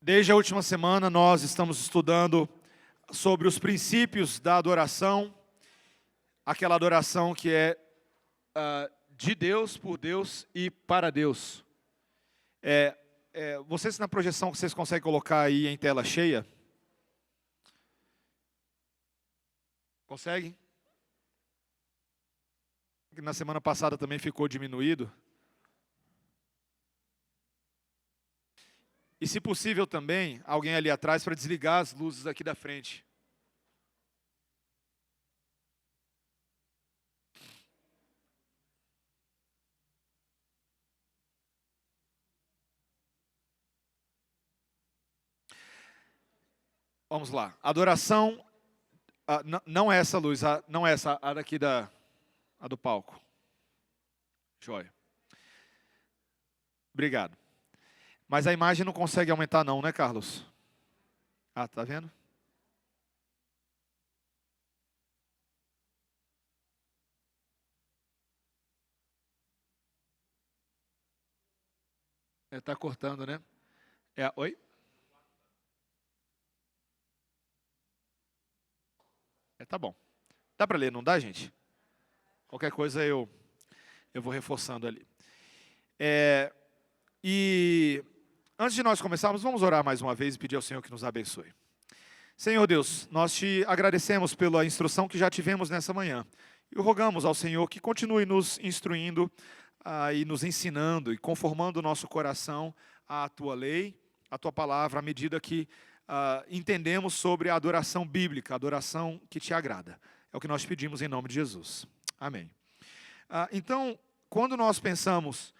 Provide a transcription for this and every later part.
Desde a última semana, nós estamos estudando sobre os princípios da adoração, aquela adoração que é de Deus, por Deus e para Deus. Vocês na projeção que vocês conseguem colocar aí em tela cheia? Conseguem? Na semana passada também ficou diminuído. E se possível também, alguém ali atrás para desligar as luzes aqui da frente. Vamos lá. Adoração, não é essa luz, não é essa, a daqui a do palco. Joia. Obrigado. Mas a imagem não consegue aumentar não, né, Carlos? Tá vendo? Está cortando, né? Oi? Tá bom. Dá para ler, não dá, gente? Qualquer coisa eu vou reforçando ali. E antes de nós começarmos, vamos orar mais uma vez e pedir ao Senhor que nos abençoe. Senhor Deus, nós te agradecemos pela instrução que já tivemos nessa manhã. E rogamos ao Senhor que continue nos instruindo e nos ensinando e conformando o nosso coração à Tua lei, à Tua palavra, à medida que entendemos sobre a adoração bíblica, a adoração que te agrada. É o que nós pedimos em nome de Jesus. Amém. Então, quando nós pensamos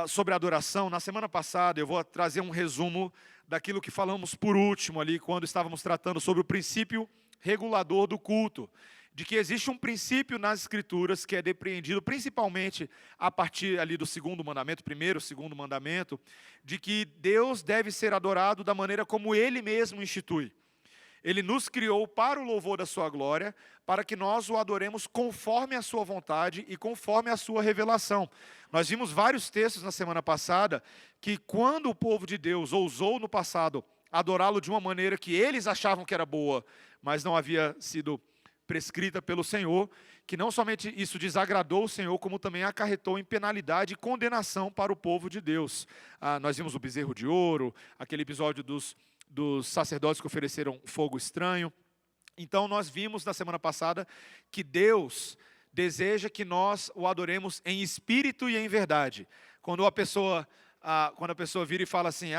sobre a adoração, na semana passada eu vou trazer um resumo daquilo que falamos por último ali, quando estávamos tratando sobre o princípio regulador do culto, de que existe um princípio nas Escrituras que é depreendido principalmente a partir ali do segundo mandamento, primeiro, segundo mandamento, de que Deus deve ser adorado da maneira como Ele mesmo institui. Ele nos criou para o louvor da sua glória, para que nós o adoremos conforme a sua vontade e conforme a sua revelação. Nós vimos vários textos na semana passada, que quando o povo de Deus ousou no passado adorá-lo de uma maneira que eles achavam que era boa, mas não havia sido prescrita pelo Senhor, que não somente isso desagradou o Senhor, como também acarretou em penalidade e condenação para o povo de Deus. Nós vimos o bezerro de ouro, aquele episódio dos sacerdotes que ofereceram fogo estranho. Então nós vimos na semana passada que Deus deseja que nós o adoremos em espírito e em verdade. Quando a pessoa vira e fala assim,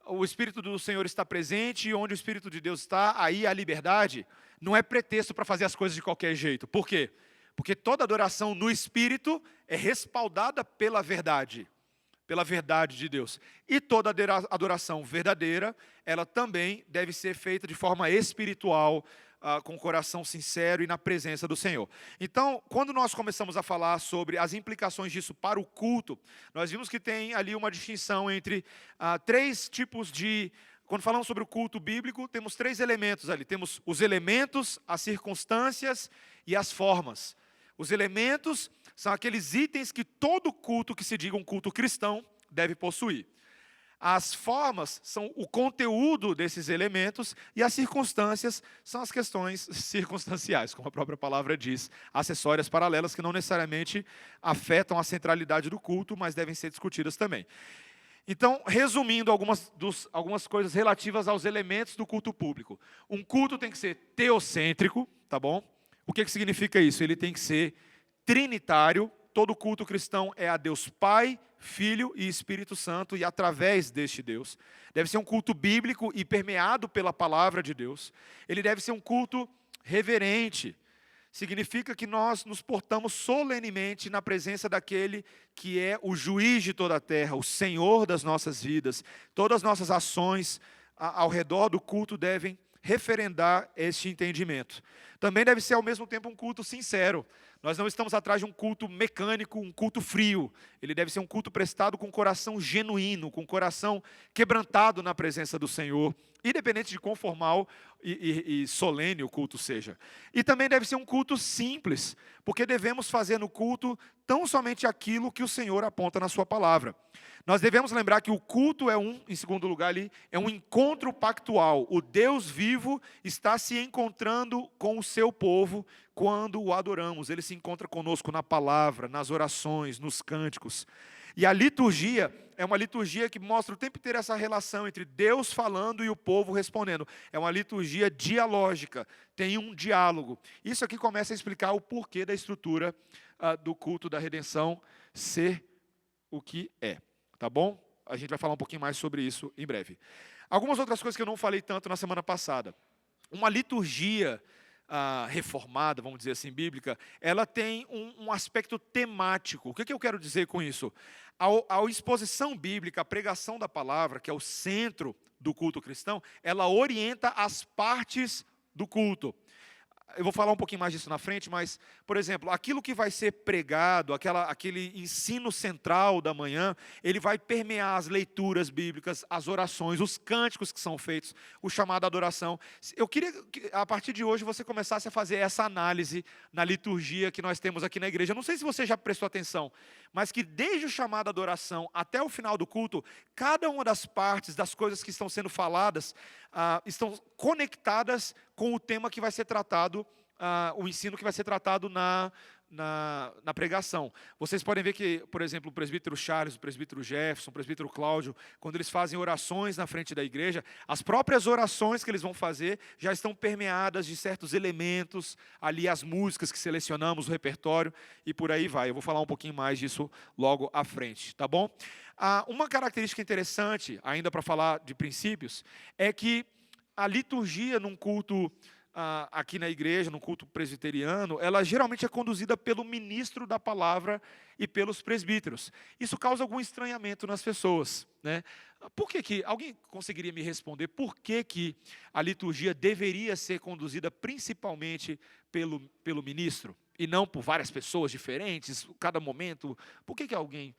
o Espírito do Senhor está presente e onde o Espírito de Deus está, aí há liberdade, não é pretexto para fazer as coisas de qualquer jeito. Por quê? Porque toda adoração no Espírito é respaldada pela verdade de Deus. E toda adoração verdadeira, ela também deve ser feita de forma espiritual, com o coração sincero e na presença do Senhor. Então, quando nós começamos a falar sobre as implicações disso para o culto, nós vimos que tem ali uma distinção entre três tipos de... Quando falamos sobre o culto bíblico, temos três elementos ali. Temos os elementos, as circunstâncias e as formas. Os elementos são aqueles itens que todo culto que se diga um culto cristão deve possuir. As formas são o conteúdo desses elementos e as circunstâncias são as questões circunstanciais, como a própria palavra diz, acessórias paralelas que não necessariamente afetam a centralidade do culto, mas devem ser discutidas também. Então, resumindo algumas coisas relativas aos elementos do culto público. Um culto tem que ser teocêntrico, tá bom? O que significa isso? Ele tem que ser trinitário. Todo culto cristão é a Deus Pai, Filho e Espírito Santo, e através deste Deus. Deve ser um culto bíblico e permeado pela palavra de Deus. Ele deve ser um culto reverente. Significa que nós nos portamos solenemente na presença daquele que é o juiz de toda a terra, o Senhor das nossas vidas. Todas as nossas ações ao redor do culto devem referendar este entendimento. Também deve ser ao mesmo tempo um culto sincero. Nós não estamos atrás de um culto mecânico, um culto frio. Ele deve ser um culto prestado com coração genuíno, com coração quebrantado na presença do Senhor, independente de quão formal e solene o culto seja. E também deve ser um culto simples, porque devemos fazer no culto tão somente aquilo que o Senhor aponta na sua palavra. Nós devemos lembrar que o culto em segundo lugar ali, é um encontro pactual. O Deus vivo está se encontrando com o seu povo quando o adoramos. Ele se encontra conosco na palavra, nas orações, nos cânticos. E a liturgia é uma liturgia que mostra o tempo inteiro essa relação entre Deus falando e o povo respondendo. É uma liturgia dialógica, tem um diálogo. Isso aqui começa a explicar o porquê da estrutura do culto da redenção ser o que é. Tá bom? A gente vai falar um pouquinho mais sobre isso em breve. Algumas outras coisas que eu não falei tanto na semana passada. Uma liturgia reformada, vamos dizer assim, bíblica, ela tem um aspecto temático. O que eu quero dizer com isso? A exposição bíblica, a pregação da palavra, que é o centro do culto cristão, ela orienta as partes do culto. Eu vou falar um pouquinho mais disso na frente, mas, por exemplo, aquilo que vai ser pregado, aquele ensino central da manhã, ele vai permear as leituras bíblicas, as orações, os cânticos que são feitos, o chamado adoração. Eu queria que, a partir de hoje, você começasse a fazer essa análise na liturgia que nós temos aqui na igreja. Eu não sei se você já prestou atenção, mas que desde o chamado adoração até o final do culto, cada uma das partes, das coisas que estão sendo faladas, estão conectadas com o tema que vai ser tratado, o ensino que vai ser tratado na pregação. Vocês podem ver que, por exemplo, o presbítero Charles, o presbítero Jefferson, o presbítero Cláudio, quando eles fazem orações na frente da igreja, as próprias orações que eles vão fazer já estão permeadas de certos elementos, ali as músicas que selecionamos, o repertório, e por aí vai. Eu vou falar um pouquinho mais disso logo à frente, tá bom? Uma característica interessante, ainda para falar de princípios, é que a liturgia num culto aqui na igreja, num culto presbiteriano, ela geralmente é conduzida pelo ministro da palavra e pelos presbíteros. Isso causa algum estranhamento nas pessoas, né? Por que alguém conseguiria me responder por que a liturgia deveria ser conduzida principalmente pelo ministro e não por várias pessoas diferentes, cada momento? Por que alguém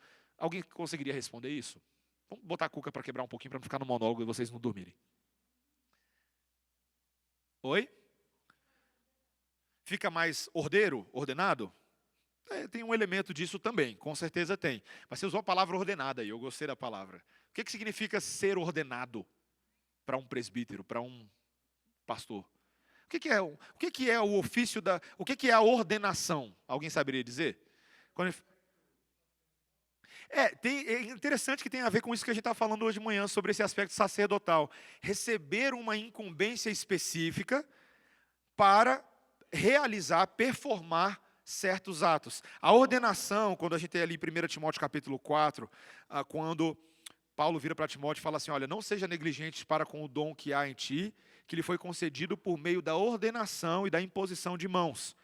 conseguiria responder isso? Vamos botar a cuca para quebrar um pouquinho, para não ficar no monólogo e vocês não dormirem. Oi? Fica mais ordenado? Tem um elemento disso também, com certeza tem. Mas você usou a palavra ordenada aí, eu gostei da palavra. O que significa ser ordenado para um presbítero, para um pastor? O que é o ofício o que é a ordenação? Alguém saberia dizer? É interessante que tem a ver com isso que a gente está falando hoje de manhã, sobre esse aspecto sacerdotal. Receber uma incumbência específica para realizar, performar certos atos. A ordenação, quando a gente tem ali em 1 Timóteo capítulo 4, quando Paulo vira para Timóteo e fala assim, olha, não seja negligente para com o dom que há em ti, que lhe foi concedido por meio da ordenação e da imposição de mãos.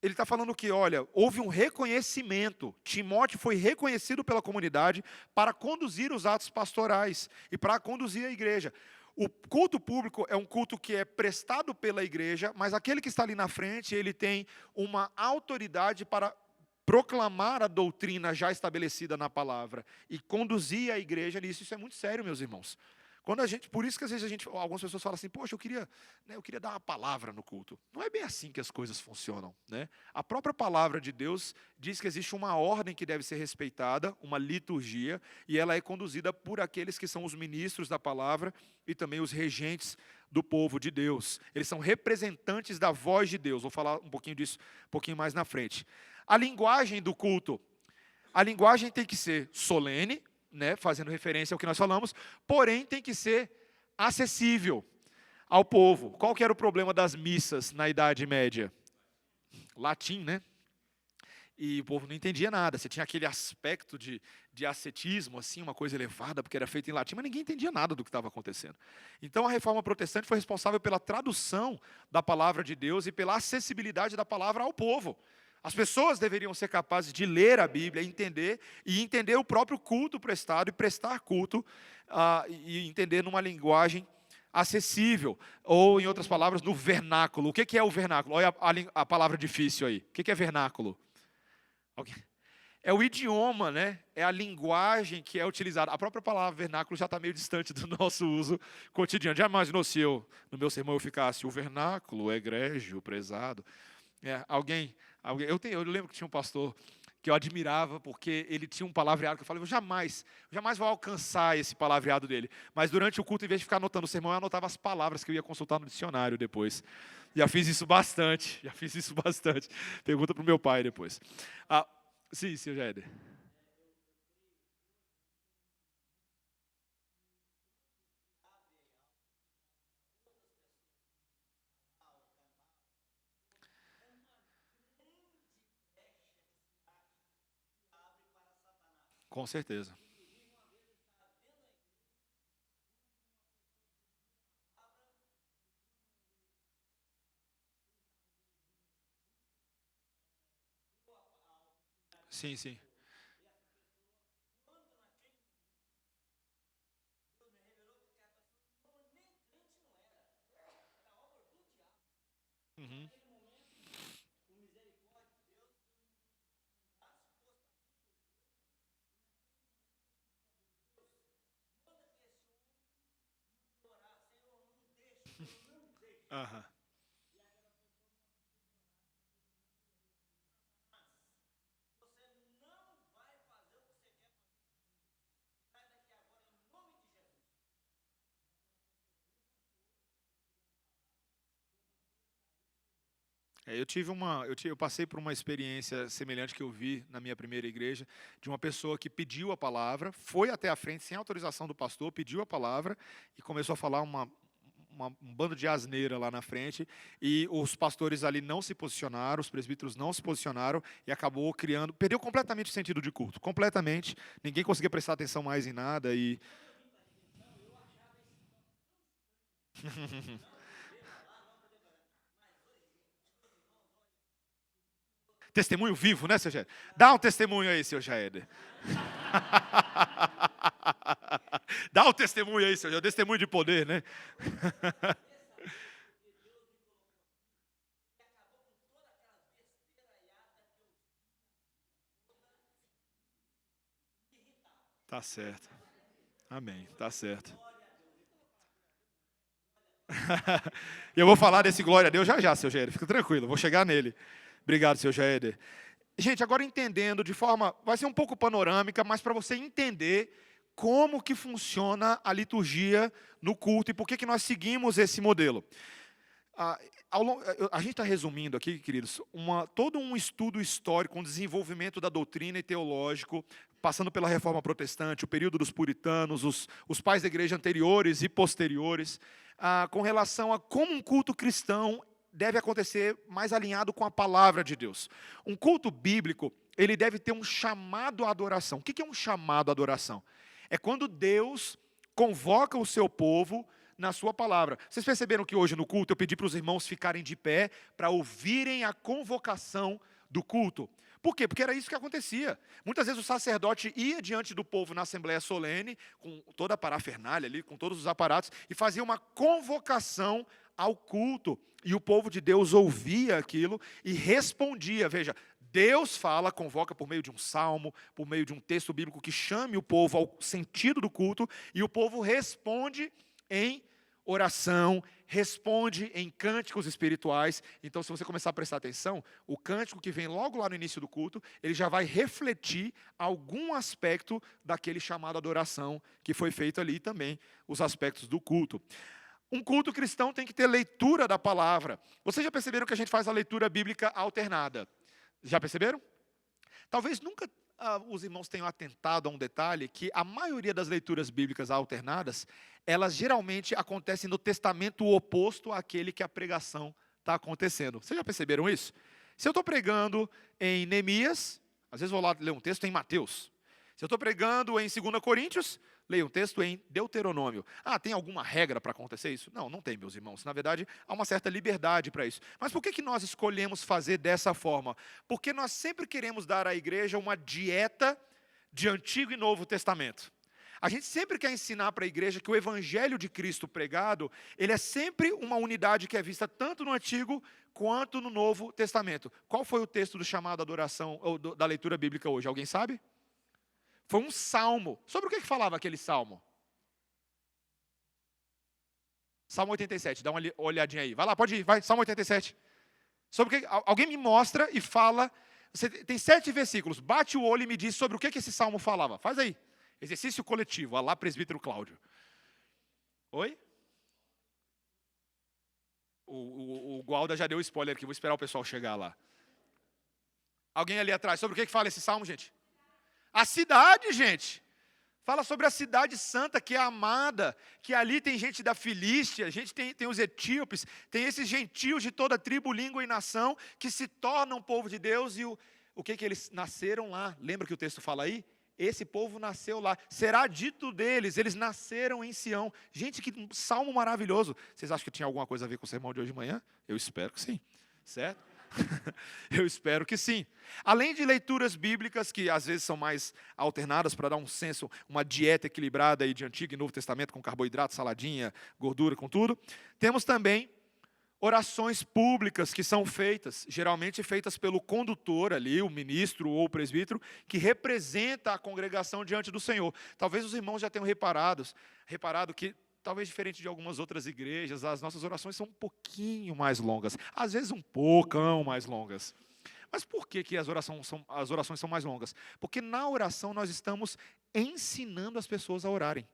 Ele está falando que, olha, houve um reconhecimento. Timóteo foi reconhecido pela comunidade para conduzir os atos pastorais e para conduzir a igreja. O culto público é um culto que é prestado pela igreja, mas aquele que está ali na frente, ele tem uma autoridade para proclamar a doutrina já estabelecida na palavra e conduzir a igreja nisso. Isso é muito sério, meus irmãos. Por isso que às vezes algumas pessoas falam assim, poxa, eu queria dar uma palavra no culto. Não é bem assim que as coisas funcionam, né? A própria palavra de Deus diz que existe uma ordem que deve ser respeitada, uma liturgia, e ela é conduzida por aqueles que são os ministros da palavra e também os regentes do povo de Deus. Eles são representantes da voz de Deus. Vou falar um pouquinho disso um pouquinho mais na frente. A linguagem do culto. A linguagem tem que ser solene, né, fazendo referência ao que nós falamos, porém tem que ser acessível ao povo. Qual que era o problema das missas na Idade Média? Latim, né? E o povo não entendia nada. Você tinha aquele aspecto de ascetismo, assim, uma coisa elevada, porque era feito em latim, mas ninguém entendia nada do que estava acontecendo. Então a Reforma Protestante foi responsável pela tradução da palavra de Deus e pela acessibilidade da palavra ao povo. As pessoas deveriam ser capazes de ler a Bíblia, entender o próprio culto prestado e prestar culto, e entender numa linguagem acessível, ou, em outras palavras, no vernáculo. O que é o vernáculo? Olha a palavra difícil aí. O que é vernáculo? É o idioma, né? É a linguagem que é utilizada. A própria palavra vernáculo já está meio distante do nosso uso cotidiano. Já imaginou se no meu sermão eu ficasse, o vernáculo, egrégio, prezado? Eu lembro que tinha um pastor que eu admirava, porque ele tinha um palavreado que eu falei, eu jamais vou alcançar esse palavreado dele. Mas durante o culto, em vez de ficar anotando o sermão, eu anotava as palavras que eu ia consultar no dicionário depois. Já fiz isso bastante. Pergunta para o meu pai depois. Sim, senhor Jader. Com certeza. Sim, sim. Uhum. Aham. Eu passei por uma experiência semelhante que eu vi na minha primeira igreja, de uma pessoa que pediu a palavra, foi até a frente sem autorização do pastor, pediu a palavra e começou a falar um bando de asneira lá na frente, e os pastores ali não se posicionaram, os presbíteros não se posicionaram, e acabou perdeu completamente o sentido de culto, completamente, ninguém conseguia prestar atenção mais em nada, e... Testemunho vivo, né, seu Jair? Dá um testemunho aí, seu Jair. Dá um testemunho aí, seu Jair. Testemunho de poder, né? Tá certo. Amém. Tá certo. E eu vou falar desse glória a Deus já já, seu Jair. Fica tranquilo, vou chegar nele. Obrigado, seu Jair. Gente, agora entendendo de forma, vai ser um pouco panorâmica, mas para você entender como que funciona a liturgia no culto e por que nós seguimos esse modelo. Ah, a gente está resumindo aqui, queridos, todo um estudo histórico, um desenvolvimento da doutrina e teológico, passando pela Reforma Protestante, o período dos puritanos, os pais da igreja anteriores e posteriores, com relação a como um culto cristão deve acontecer mais alinhado com a palavra de Deus. Um culto bíblico, ele deve ter um chamado à adoração. O que é um chamado à adoração? É quando Deus convoca o seu povo na sua palavra. Vocês perceberam que hoje no culto eu pedi para os irmãos ficarem de pé para ouvirem a convocação do culto. Por quê? Porque era isso que acontecia. Muitas vezes o sacerdote ia diante do povo na assembleia solene, com toda a parafernália ali, com todos os aparatos, e fazia uma convocação ao culto. E o povo de Deus ouvia aquilo e respondia. Veja, Deus fala, convoca por meio de um salmo, por meio de um texto bíblico que chame o povo ao sentido do culto, e o povo responde em oração, responde em cânticos espirituais. Então, se você começar a prestar atenção, o cântico que vem logo lá no início do culto, ele já vai refletir algum aspecto daquele chamado adoração que foi feito ali, e também os aspectos do culto. Um culto cristão tem que ter leitura da palavra. Vocês já perceberam que a gente faz a leitura bíblica alternada? Já perceberam? Talvez nunca os irmãos tenham atentado a um detalhe que a maioria das leituras bíblicas alternadas, elas geralmente acontecem no testamento oposto àquele que a pregação está acontecendo. Vocês já perceberam isso? Se eu estou pregando em Neemias, às vezes vou lá ler um texto em Mateus. Se eu estou pregando em 2 Coríntios, leio um texto em Deuteronômio. Tem alguma regra para acontecer isso? Não, não tem, meus irmãos. Na verdade, há uma certa liberdade para isso. Mas por que nós escolhemos fazer dessa forma? Porque nós sempre queremos dar à igreja uma dieta de Antigo e Novo Testamento. A gente sempre quer ensinar para a igreja que o evangelho de Cristo pregado, ele é sempre uma unidade que é vista tanto no Antigo quanto no Novo Testamento. Qual foi o texto do chamado adoração, ou da leitura bíblica hoje? Alguém sabe? Foi um salmo. Sobre o que falava aquele salmo? Salmo 87, dá uma olhadinha aí. Vai lá, pode ir, vai, Salmo 87. Sobre o que, alguém me mostra e fala Você tem 7 versículos. Bate o olho e me diz sobre o que esse salmo falava. Faz aí. Exercício coletivo. Alá, presbítero Cláudio. Oi? O Gualda já deu spoiler aqui. Vou esperar o pessoal chegar lá. Alguém ali atrás. Sobre o que fala esse salmo, gente? A cidade, gente. Fala sobre a cidade santa que é amada, que ali tem gente da Filístia, gente tem os etíopes, tem esses gentios de toda tribo, língua e nação que se tornam povo de Deus e o que eles nasceram lá. Lembra que o texto fala aí? Esse povo nasceu lá. Será dito deles, eles nasceram em Sião. Gente, que salmo maravilhoso. Vocês acham que tinha alguma coisa a ver com o sermão de hoje de manhã? Eu espero que sim. Certo? Eu espero que sim. Além de leituras bíblicas, que às vezes são mais alternadas para dar um senso, uma dieta equilibrada aí de Antigo e Novo Testamento, com carboidrato, saladinha, gordura, com tudo, temos também orações públicas que são feitas, geralmente feitas pelo condutor ali, o ministro ou o presbítero, que representa a congregação diante do Senhor. Talvez os irmãos já tenham reparado que, talvez diferente de algumas outras igrejas, as nossas orações são um pouquinho mais longas, às vezes um poucão mais longas. Mas por que as orações são mais longas? Porque na oração nós estamos ensinando as pessoas a orarem,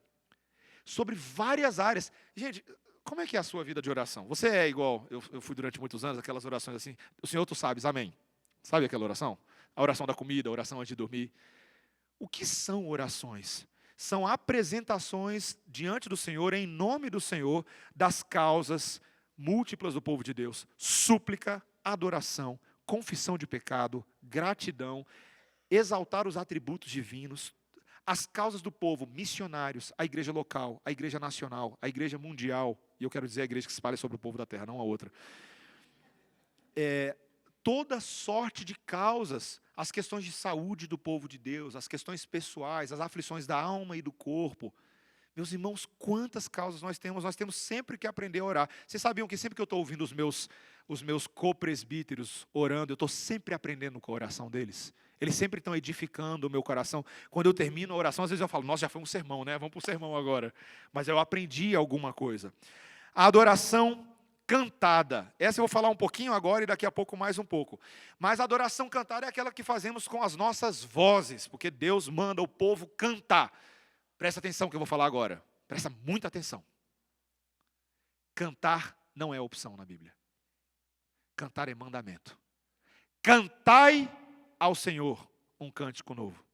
sobre várias áreas. Gente, como é que é a sua vida de oração? Você é igual, eu fui durante muitos anos, aquelas orações assim, o Senhor tu sabes, amém. Sabe aquela oração? A oração da comida, a oração antes de dormir. O que são orações? São apresentações diante do Senhor, em nome do Senhor, das causas múltiplas do povo de Deus. Súplica, adoração, confissão de pecado, gratidão, exaltar os atributos divinos, as causas do povo, missionários, a igreja local, a igreja nacional, a igreja mundial, e eu quero dizer a igreja que se espalha sobre o povo da terra, não a outra. Toda sorte de causas, as questões de saúde do povo de Deus, as questões pessoais, as aflições da alma e do corpo. Meus irmãos, quantas causas nós temos sempre que aprender a orar. Vocês sabiam que sempre que eu estou ouvindo os meus co-presbíteros orando, eu estou sempre aprendendo com a oração deles. Eles sempre estão edificando o meu coração. Quando eu termino a oração, às vezes eu falo, nossa, já foi um sermão, né? Vamos para o sermão agora. Mas eu aprendi alguma coisa. A adoração cantada. Essa eu vou falar um pouquinho agora e daqui a pouco mais um pouco. Mas a adoração cantada é aquela que fazemos com as nossas vozes, porque Deus manda o povo cantar. Presta atenção que eu vou falar agora. Presta muita atenção. Cantar não é opção na Bíblia. Cantar é mandamento. Cantai ao Senhor um cântico novo.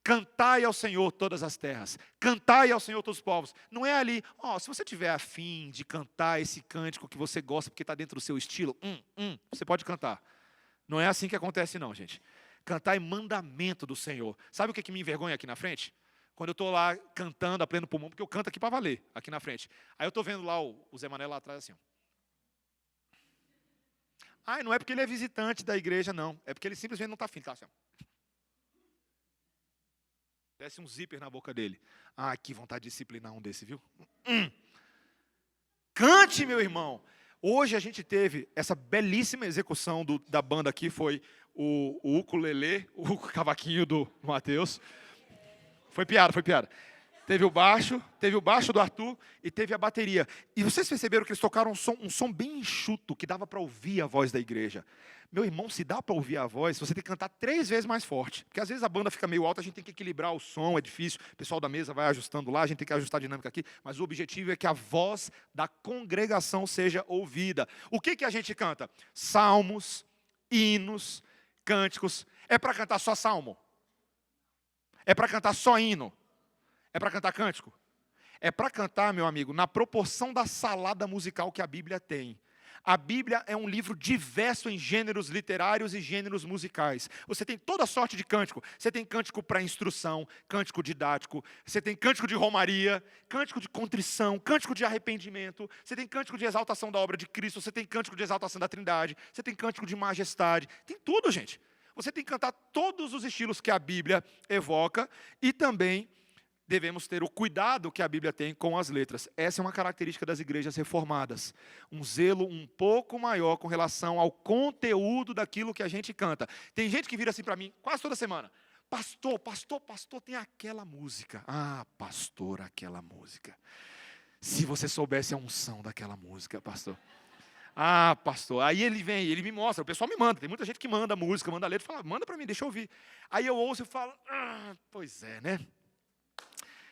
Cantai ao Senhor todas as terras. Cantai ao Senhor todos os povos. Não é ali, se você tiver afim de cantar esse cântico que você gosta porque está dentro do seu estilo, você pode cantar. Não é assim que acontece não, gente. Cantar é mandamento do Senhor. Sabe o que me envergonha aqui na frente? Quando eu estou lá cantando a pleno pulmão, porque eu canto aqui para valer, aqui na frente. Aí eu estou vendo lá o Zé Mané lá atrás assim. Não é porque ele é visitante da igreja, não. É porque ele simplesmente não está afim. Tá assim, desce um zíper na boca dele. Que vontade de disciplinar um desse, viu? Cante, meu irmão. Hoje a gente teve essa belíssima execução da banda aqui, foi o ukulele, o cavaquinho do Matheus. Foi piada. Teve o baixo do Arthur e teve a bateria. E vocês perceberam que eles tocaram um som bem enxuto, que dava para ouvir a voz da igreja. Meu irmão, se dá para ouvir a voz, você tem que cantar 3 vezes mais forte. Porque às vezes a banda fica meio alta, a gente tem que equilibrar o som, é difícil. O pessoal da mesa vai ajustando lá, a gente tem que ajustar a dinâmica aqui. Mas o objetivo é que a voz da congregação seja ouvida. O que a gente canta? Salmos, hinos, cânticos. É para cantar só salmo? É para cantar só hino? É para cantar cântico? É para cantar, meu amigo, na proporção da salada musical que a Bíblia tem. A Bíblia é um livro diverso em gêneros literários e gêneros musicais. Você tem toda sorte de cântico. Você tem cântico para instrução, cântico didático, você tem cântico de romaria, cântico de contrição, cântico de arrependimento, você tem cântico de exaltação da obra de Cristo, você tem cântico de exaltação da Trindade, você tem cântico de majestade. Tem tudo, gente. Você tem que cantar todos os estilos que a Bíblia evoca e também devemos ter o cuidado que a Bíblia tem com as letras. Essa é uma característica das igrejas reformadas. Um zelo um pouco maior com relação ao conteúdo daquilo que a gente canta. Tem gente que vira assim para mim, quase toda semana. Pastor, tem aquela música. Pastor, aquela música. Se você soubesse a unção daquela música, pastor. Ah, pastor. Aí ele vem, ele me mostra, o pessoal me manda. Tem muita gente que manda música, manda letra, fala, manda para mim, deixa eu ouvir. Aí eu ouço e falo, pois é, né?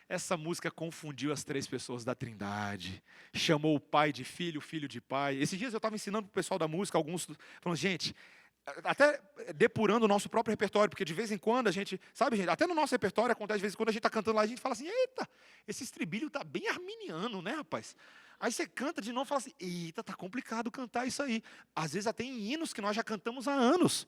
Essa música confundiu as três pessoas da Trindade. Chamou o pai de filho, o filho de pai. Esses dias eu estava ensinando para o pessoal da música, alguns falando, gente, até depurando o nosso próprio repertório, porque de vez em quando a gente, sabe, gente, até no nosso repertório acontece de vez em quando a gente está cantando lá, a gente fala assim, eita, esse estribilho tá bem arminiano, né, rapaz? Aí você canta de novo e fala assim, eita, tá complicado cantar isso aí. Às vezes até em hinos que nós já cantamos há anos.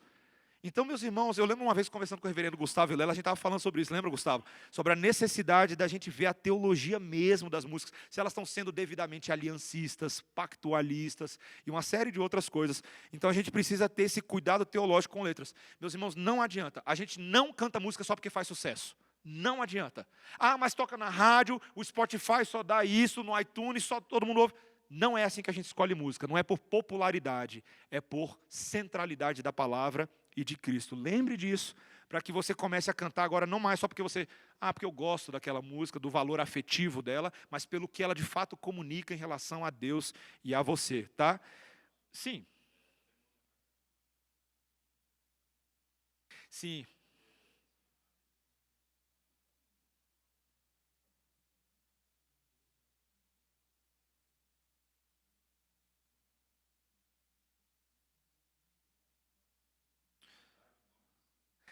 Então, meus irmãos, eu lembro uma vez conversando com o reverendo Gustavo Vilela, a gente estava falando sobre isso, lembra, Gustavo? Sobre a necessidade da gente ver a teologia mesmo das músicas, se elas estão sendo devidamente aliancistas, pactualistas e uma série de outras coisas. Então, a gente precisa ter esse cuidado teológico com letras. Meus irmãos, não adianta, a gente não canta música só porque faz sucesso. Não adianta. Ah, mas toca na rádio, o Spotify só dá isso, no iTunes só todo mundo ouve. Não é assim que a gente escolhe música, não é por popularidade, é por centralidade da palavra e de Cristo. Lembre disso, para que você comece a cantar agora, não mais só porque porque eu gosto daquela música, do valor afetivo dela, mas pelo que ela de fato comunica em relação a Deus e a você, tá? Sim. Sim.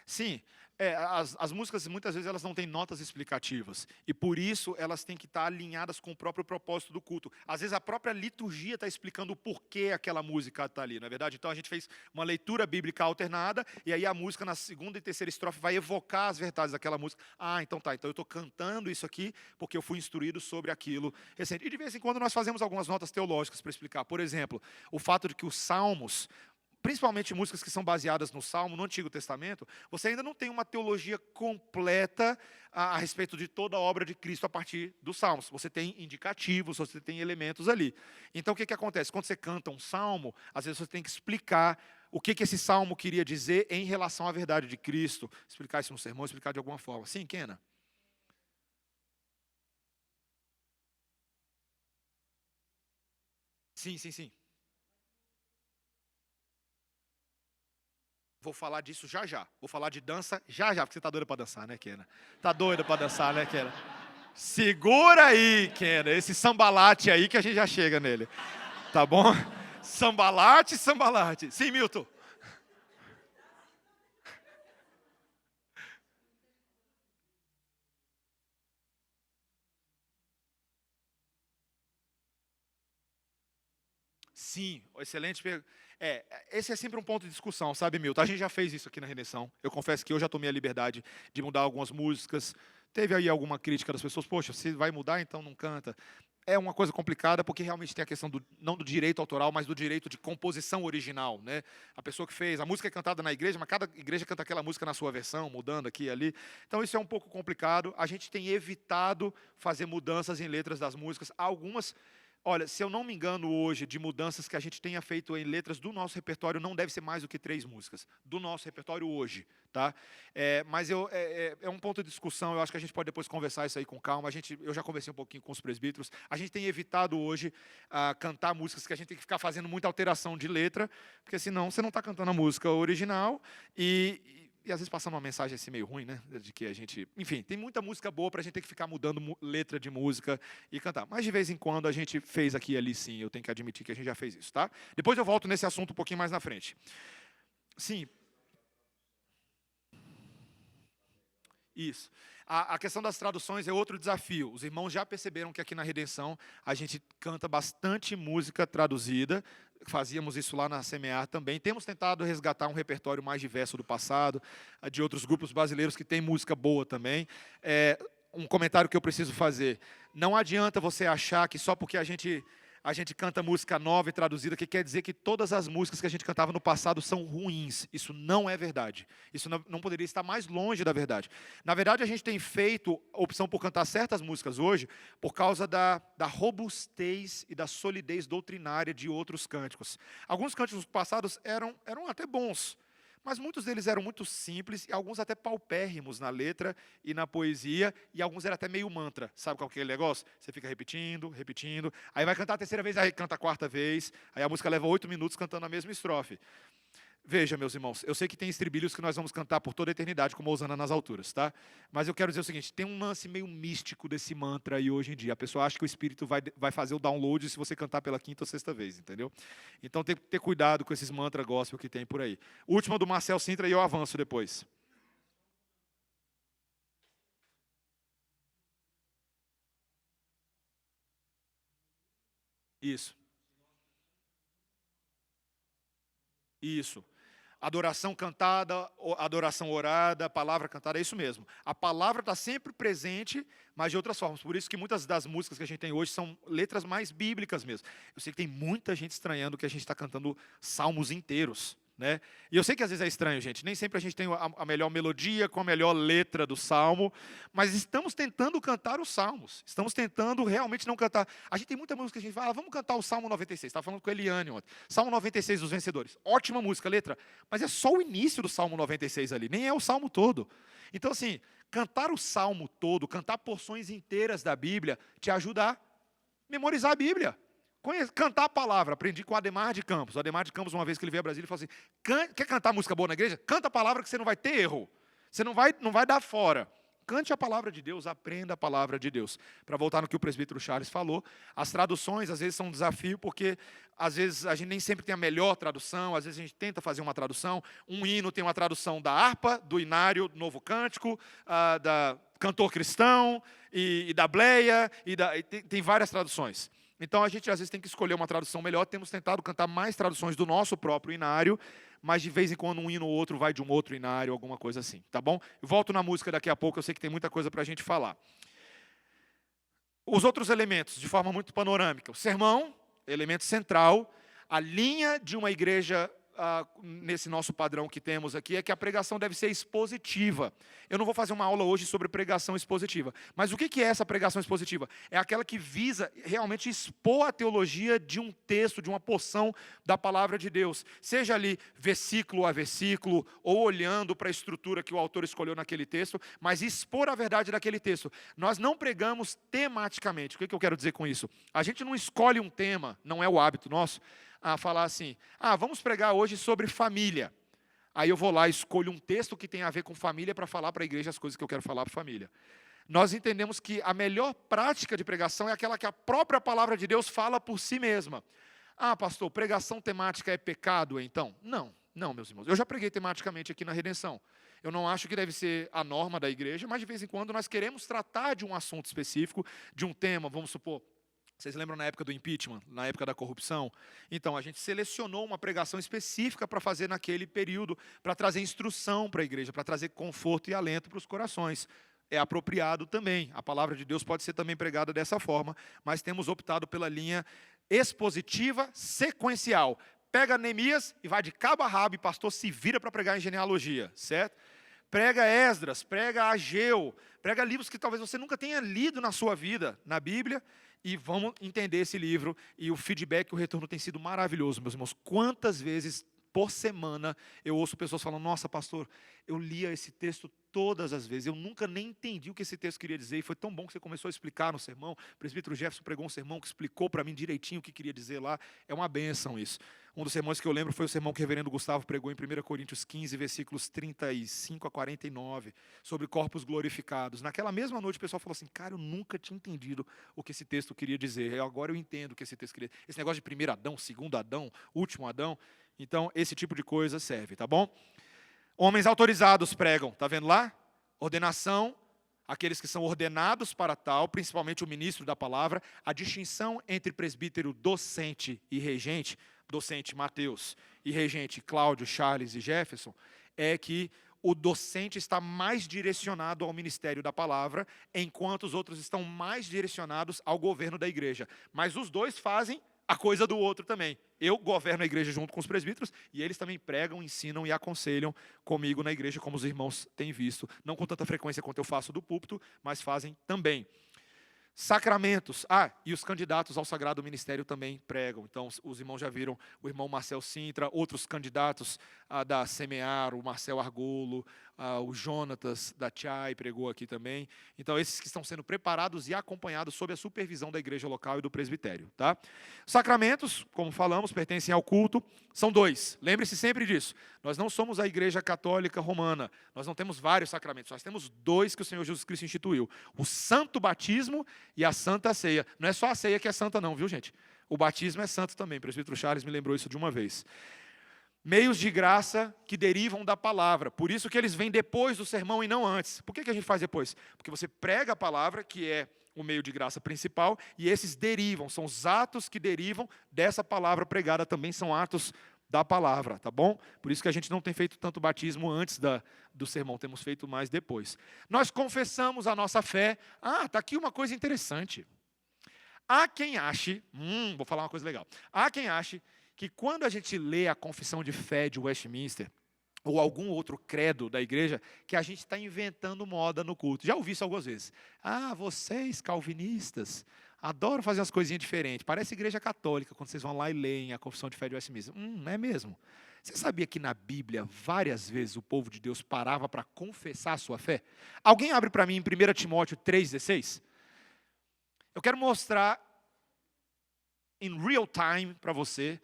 Sim, as músicas muitas vezes elas não têm notas explicativas e por isso elas têm que estar alinhadas com o próprio propósito do culto. Às vezes a própria liturgia está explicando o porquê aquela música está ali, não é verdade? Então a gente fez uma leitura bíblica alternada e aí a música na segunda e terceira estrofe vai evocar as verdades daquela música. Ah, então tá, então eu estou cantando isso aqui porque eu fui instruído sobre aquilo recente. E de vez em quando nós fazemos algumas notas teológicas para explicar. Por exemplo, o fato de que os salmos, principalmente músicas que são baseadas no Salmo, no Antigo Testamento, você ainda não tem uma teologia completa a respeito de toda a obra de Cristo a partir dos Salmos. Você tem indicativos, você tem elementos ali. Então, o que acontece? Quando você canta um Salmo, às vezes você tem que explicar o que esse Salmo queria dizer em relação à verdade de Cristo. Explicar isso no sermão, explicar de alguma forma. Sim, Kena? Sim, sim, sim. Vou falar disso já já. Vou falar de dança já já, porque você tá doida para dançar, né, Kena? Tá doida para dançar, né, Kena? Segura aí, Kena, esse sambalate aí que a gente já chega nele. Tá bom? Sambalate, sambalate. Sim, Milton. Sim, excelente. Esse é sempre um ponto de discussão, sabe, Milton? A gente já fez isso aqui na Redenção. Eu confesso que eu já tomei a liberdade de mudar algumas músicas. Teve aí alguma crítica das pessoas, poxa, se vai mudar, então não canta. É uma coisa complicada, porque realmente tem a questão não do direito autoral, mas do direito de composição original, né? A pessoa que fez, a música é cantada na igreja, mas cada igreja canta aquela música na sua versão, mudando aqui e ali. Então isso é um pouco complicado. A gente tem evitado fazer mudanças em letras das músicas. Algumas, olha, se eu não me engano hoje, de mudanças que a gente tenha feito em letras do nosso repertório, não deve ser mais do que 3 músicas, do nosso repertório hoje, tá? Mas é um ponto de discussão, eu acho que a gente pode depois conversar isso aí com calma. Eu já conversei um pouquinho com os presbíteros, a gente tem evitado hoje cantar músicas que a gente tem que ficar fazendo muita alteração de letra, porque senão você não está cantando a música original e às vezes passando uma mensagem assim meio ruim, né? De que a gente. Enfim, tem muita música boa para a gente ter que ficar mudando letra de música e cantar. Mas de vez em quando a gente fez aqui e ali sim, eu tenho que admitir que a gente já fez isso, tá? Depois eu volto nesse assunto um pouquinho mais na frente. Sim, isso. A questão das traduções é outro desafio. Os irmãos já perceberam que aqui na Redenção a gente canta bastante música traduzida. Fazíamos isso lá na Semear também. Temos tentado resgatar um repertório mais diverso do passado, de outros grupos brasileiros que têm música boa também. Um comentário que eu preciso fazer. Não adianta você achar que só porque a gente canta música nova e traduzida, que quer dizer que todas as músicas que a gente cantava no passado são ruins. Isso não é verdade. Isso não poderia estar mais longe da verdade. Na verdade, a gente tem feito a opção por cantar certas músicas hoje por causa da robustez e da solidez doutrinária de outros cânticos. Alguns cânticos passados eram até bons, mas muitos deles eram muito simples, e alguns até paupérrimos na letra e na poesia, e alguns eram até meio mantra. Sabe qual que é aquele negócio? Você fica repetindo, repetindo, aí vai cantar a terceira vez, aí canta a quarta vez, aí a música leva 8 minutos cantando a mesma estrofe. Veja, meus irmãos, eu sei que tem estribilhos que nós vamos cantar por toda a eternidade, como Hosana nas alturas, tá? Mas eu quero dizer o seguinte, tem um lance meio místico desse mantra aí hoje em dia. A pessoa acha que o Espírito vai fazer o download se você cantar pela quinta ou sexta vez, entendeu? Então tem que ter cuidado com esses mantra gospel que tem por aí. Última do Marcel Sintra e eu avanço depois. Isso, isso. Adoração cantada, adoração orada, palavra cantada, é isso mesmo. A palavra está sempre presente, mas de outras formas. Por isso que muitas das músicas que a gente tem hoje são letras mais bíblicas mesmo. Eu sei que tem muita gente estranhando que a gente está cantando salmos inteiros, né? E eu sei que às vezes é estranho, gente. Nem sempre a gente tem a melhor melodia com a melhor letra do salmo, mas estamos tentando cantar os salmos. Estamos tentando realmente não cantar. A gente tem muita música que a gente fala, vamos cantar o Salmo 96. Estava falando com a Eliane ontem. Salmo 96 dos Vencedores. Ótima música, letra. Mas é só o início do Salmo 96 ali, nem é o salmo todo. Então, assim, cantar o salmo todo, cantar porções inteiras da Bíblia, te ajuda a memorizar a Bíblia. Cantar a palavra, aprendi com o Ademar de Campos. O Ademar de Campos, uma vez que ele veio a Brasília, ele falou assim, quer cantar música boa na igreja? Canta a palavra que você não vai ter erro. Você não vai dar fora. Cante a palavra de Deus, aprenda a palavra de Deus. Para voltar no que o presbítero Charles falou, as traduções às vezes são um desafio, porque às vezes a gente nem sempre tem a melhor tradução, às vezes a gente tenta fazer uma tradução. Um hino tem uma tradução da harpa, do inário, do novo cântico, da cantor cristão, e da bleia, e tem várias traduções. Então a gente às vezes tem que escolher uma tradução melhor, temos tentado cantar mais traduções do nosso próprio inário, mas de vez em quando um hino ou outro vai de um outro inário, alguma coisa assim, tá bom? Eu volto na música daqui a pouco, eu sei que tem muita coisa para a gente falar. Os outros elementos, de forma muito panorâmica. O sermão, elemento central. A linha de uma igreja, nesse nosso padrão que temos aqui, é que a pregação deve ser expositiva. Eu não vou fazer uma aula hoje sobre pregação expositiva. Mas o que é essa pregação expositiva? É aquela que visa realmente expor a teologia de um texto, de uma porção da palavra de Deus. Seja ali versículo a versículo, ou olhando para a estrutura que o autor escolheu naquele texto, mas expor a verdade daquele texto. Nós não pregamos tematicamente. O que eu quero dizer com isso? A gente não escolhe um tema, não é o hábito nosso, a falar assim, vamos pregar hoje sobre família. Aí eu vou lá e escolho um texto que tem a ver com família para falar para a igreja as coisas que eu quero falar para a família. Nós entendemos que a melhor prática de pregação é aquela que a própria palavra de Deus fala por si mesma. Pastor, pregação temática é pecado, então? Não, meus irmãos. Eu já preguei tematicamente aqui na Redenção. Eu não acho que deve ser a norma da igreja, mas de vez em quando nós queremos tratar de um assunto específico, de um tema, vamos supor. Vocês lembram na época do impeachment, na época da corrupção? Então, a gente selecionou uma pregação específica para fazer naquele período, para trazer instrução para a igreja, para trazer conforto e alento para os corações. É apropriado também. A palavra de Deus pode ser também pregada dessa forma, mas temos optado pela linha expositiva sequencial. Pega Neemias e vai de cabo a rabo, e pastor se vira para pregar em genealogia, certo? Prega Esdras, prega Ageu, prega livros que talvez você nunca tenha lido na sua vida, na Bíblia, e vamos entender esse livro, e o feedback, o retorno tem sido maravilhoso, meus irmãos. Quantas vezes por semana eu ouço pessoas falando, nossa, pastor, eu lia esse texto todas as vezes, eu nunca nem entendi o que esse texto queria dizer, e foi tão bom que você começou a explicar no sermão. O presbítero Jefferson pregou um sermão que explicou para mim direitinho o que queria dizer lá. É uma bênção isso. Um dos sermões que eu lembro foi o sermão que o reverendo Gustavo pregou em 1 Coríntios 15, versículos 35 a 49, sobre corpos glorificados. Naquela mesma noite o pessoal falou assim, cara, eu nunca tinha entendido o que esse texto queria dizer, agora eu entendo o que esse texto queria dizer. Esse negócio de primeiro Adão, segundo Adão, último Adão. Então, esse tipo de coisa serve, tá bom? Homens autorizados pregam, tá vendo lá? Ordenação, aqueles que são ordenados para tal, principalmente o ministro da palavra. A distinção entre presbítero docente e regente, docente Mateus e regente Cláudio, Charles e Jefferson, é que o docente está mais direcionado ao ministério da palavra, enquanto os outros estão mais direcionados ao governo da igreja. Mas os dois fazem a coisa do outro também. Eu governo a igreja junto com os presbíteros, e eles também pregam, ensinam e aconselham comigo na igreja, como os irmãos têm visto. Não com tanta frequência quanto eu faço do púlpito, mas fazem também. Sacramentos. E os candidatos ao sagrado ministério também pregam. Então, os irmãos já viram o irmão Marcel Sintra, outros candidatos da Semear, o Marcel Argolo, o Jonatas da Chai pregou aqui também. Então, esses que estão sendo preparados e acompanhados sob a supervisão da igreja local e do presbitério. Tá? Sacramentos, como falamos, pertencem ao culto. São 2. Lembre-se sempre disso. Nós não somos a igreja católica romana. Nós não temos vários sacramentos. Nós temos 2 que o Senhor Jesus Cristo instituiu. O santo batismo e a santa ceia. Não é só a ceia que é santa não, viu, gente? O batismo é santo também. O presbítero Charles me lembrou isso de uma vez. Meios de graça que derivam da palavra. Por isso que eles vêm depois do sermão e não antes. Por que a gente faz depois? Porque você prega a palavra, que é o meio de graça principal, e esses derivam, são os atos que derivam dessa palavra pregada, também são atos da palavra, tá bom? Por isso que a gente não tem feito tanto batismo antes do sermão, temos feito mais depois. Nós confessamos a nossa fé. Tá aqui uma coisa interessante. Há quem ache, vou falar uma coisa legal. Há quem ache que quando a gente lê a confissão de fé de Westminster, ou algum outro credo da igreja, que a gente está inventando moda no culto. Já ouvi isso algumas vezes. Vocês calvinistas adoram fazer umas coisinhas diferentes. Parece igreja católica, quando vocês vão lá e leem a confissão de fé de Westminster. Não é mesmo? Você sabia que na Bíblia, várias vezes, o povo de Deus parava para confessar a sua fé? Alguém abre para mim em 1 Timóteo 3,16? Eu quero mostrar, em real time, para você,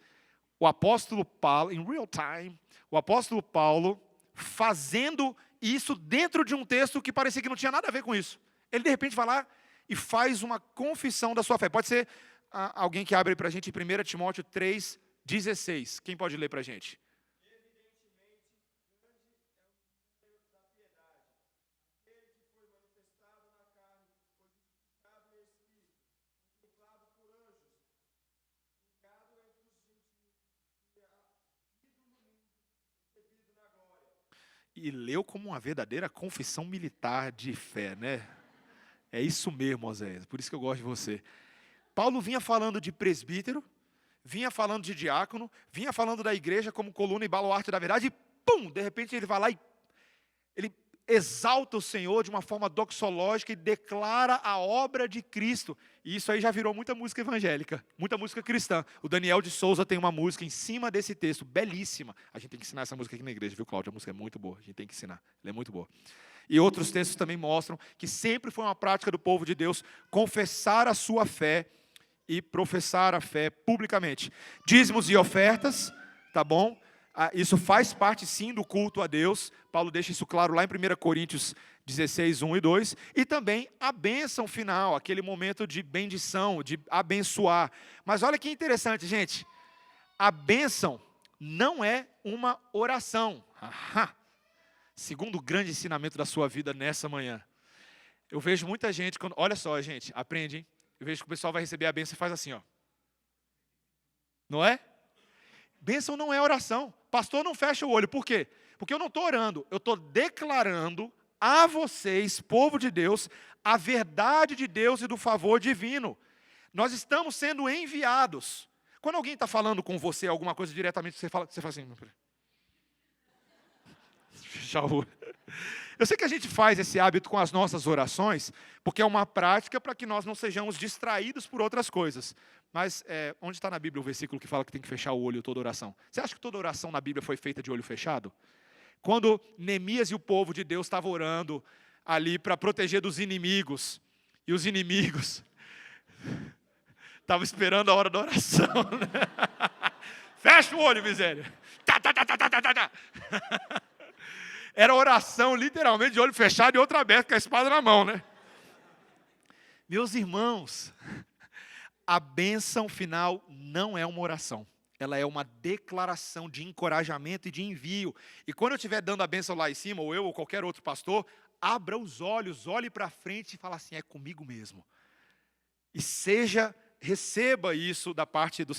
o apóstolo Paulo, em real time, o apóstolo Paulo fazendo isso dentro de um texto que parecia que não tinha nada a ver com isso. Ele, de repente, vai lá e faz uma confissão da sua fé. Pode ser alguém que abre para a gente em 1 Timóteo 3,16. Quem pode ler para a gente? E leu como uma verdadeira confissão militar de fé, né? É isso mesmo, Oséias, por isso que eu gosto de você. Paulo vinha falando de presbítero, vinha falando de diácono, vinha falando da igreja como coluna e baluarte da verdade, e de repente ele vai lá e ele exalta o Senhor de uma forma doxológica e declara a obra de Cristo. E isso aí já virou muita música evangélica, muita música cristã. O Daniel de Souza tem uma música em cima desse texto, belíssima. A gente tem que ensinar essa música aqui na igreja, viu, Cláudio? A música é muito boa, a gente tem que ensinar, ela é muito boa. E outros textos também mostram que sempre foi uma prática do povo de Deus confessar a sua fé e professar a fé publicamente. Dízimos e ofertas, tá bom? Isso faz parte sim do culto a Deus. Paulo deixa isso claro lá em 1 Coríntios 16, 1 e 2. E também a bênção final, aquele momento de bendição, de abençoar. Mas olha que interessante, gente. A bênção não é uma oração. Segundo o grande ensinamento da sua vida nessa manhã. Eu vejo muita gente, olha só, gente, aprende, hein? Eu vejo que o pessoal vai receber a bênção e faz assim, ó. Não é? Bênção não é oração. Pastor, não fecha o olho. Por quê? Porque eu não estou orando. Eu estou declarando a vocês, povo de Deus, a verdade de Deus e do favor divino. Nós estamos sendo enviados. Quando alguém está falando com você alguma coisa diretamente, você fala assim... Fecha o olho. Eu sei que a gente faz esse hábito com as nossas orações, porque é uma prática para que nós não sejamos distraídos por outras coisas. Mas onde está na Bíblia o versículo que fala que tem que fechar o olho toda oração? Você acha que toda oração na Bíblia foi feita de olho fechado? Quando Neemias e o povo de Deus estavam orando ali para proteger dos inimigos, e os inimigos estavam esperando a hora da oração. Né? Fecha o olho, miséria. Era oração, literalmente, de olho fechado e outra aberta, com a espada na mão, né? Meus irmãos, a bênção final não é uma oração. Ela é uma declaração de encorajamento e de envio. E quando eu estiver dando a bênção lá em cima, ou eu ou qualquer outro pastor, abra os olhos, olhe para frente e fale assim, é comigo mesmo. E receba isso da parte do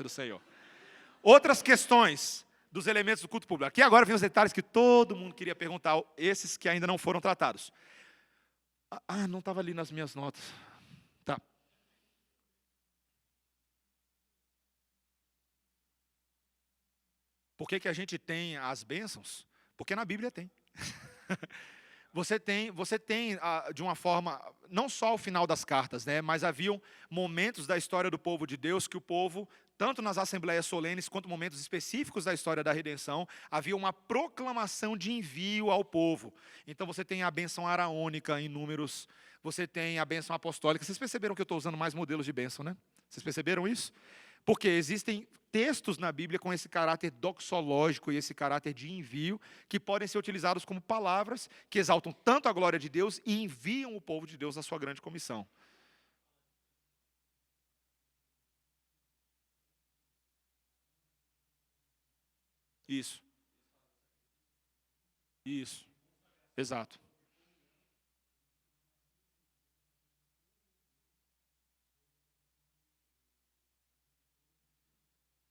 Senhor. Outras questões dos elementos do culto público. Aqui agora vem os detalhes que todo mundo queria perguntar, esses que ainda não foram tratados. Não estava ali nas minhas notas. Tá. Por que a gente tem as bênçãos? Porque na Bíblia tem. Você tem de uma forma, não só o final das cartas, né, mas haviam momentos da história do povo de Deus que o povo, tanto nas assembleias solenes quanto momentos específicos da história da redenção, havia uma proclamação de envio ao povo. Então você tem a bênção araônica em Números, você tem a bênção apostólica. Vocês perceberam que eu estou usando mais modelos de bênção, né? Vocês perceberam isso? Porque existem textos na Bíblia com esse caráter doxológico e esse caráter de envio, que podem ser utilizados como palavras que exaltam tanto a glória de Deus e enviam o povo de Deus na sua grande comissão. Isso, isso, exato.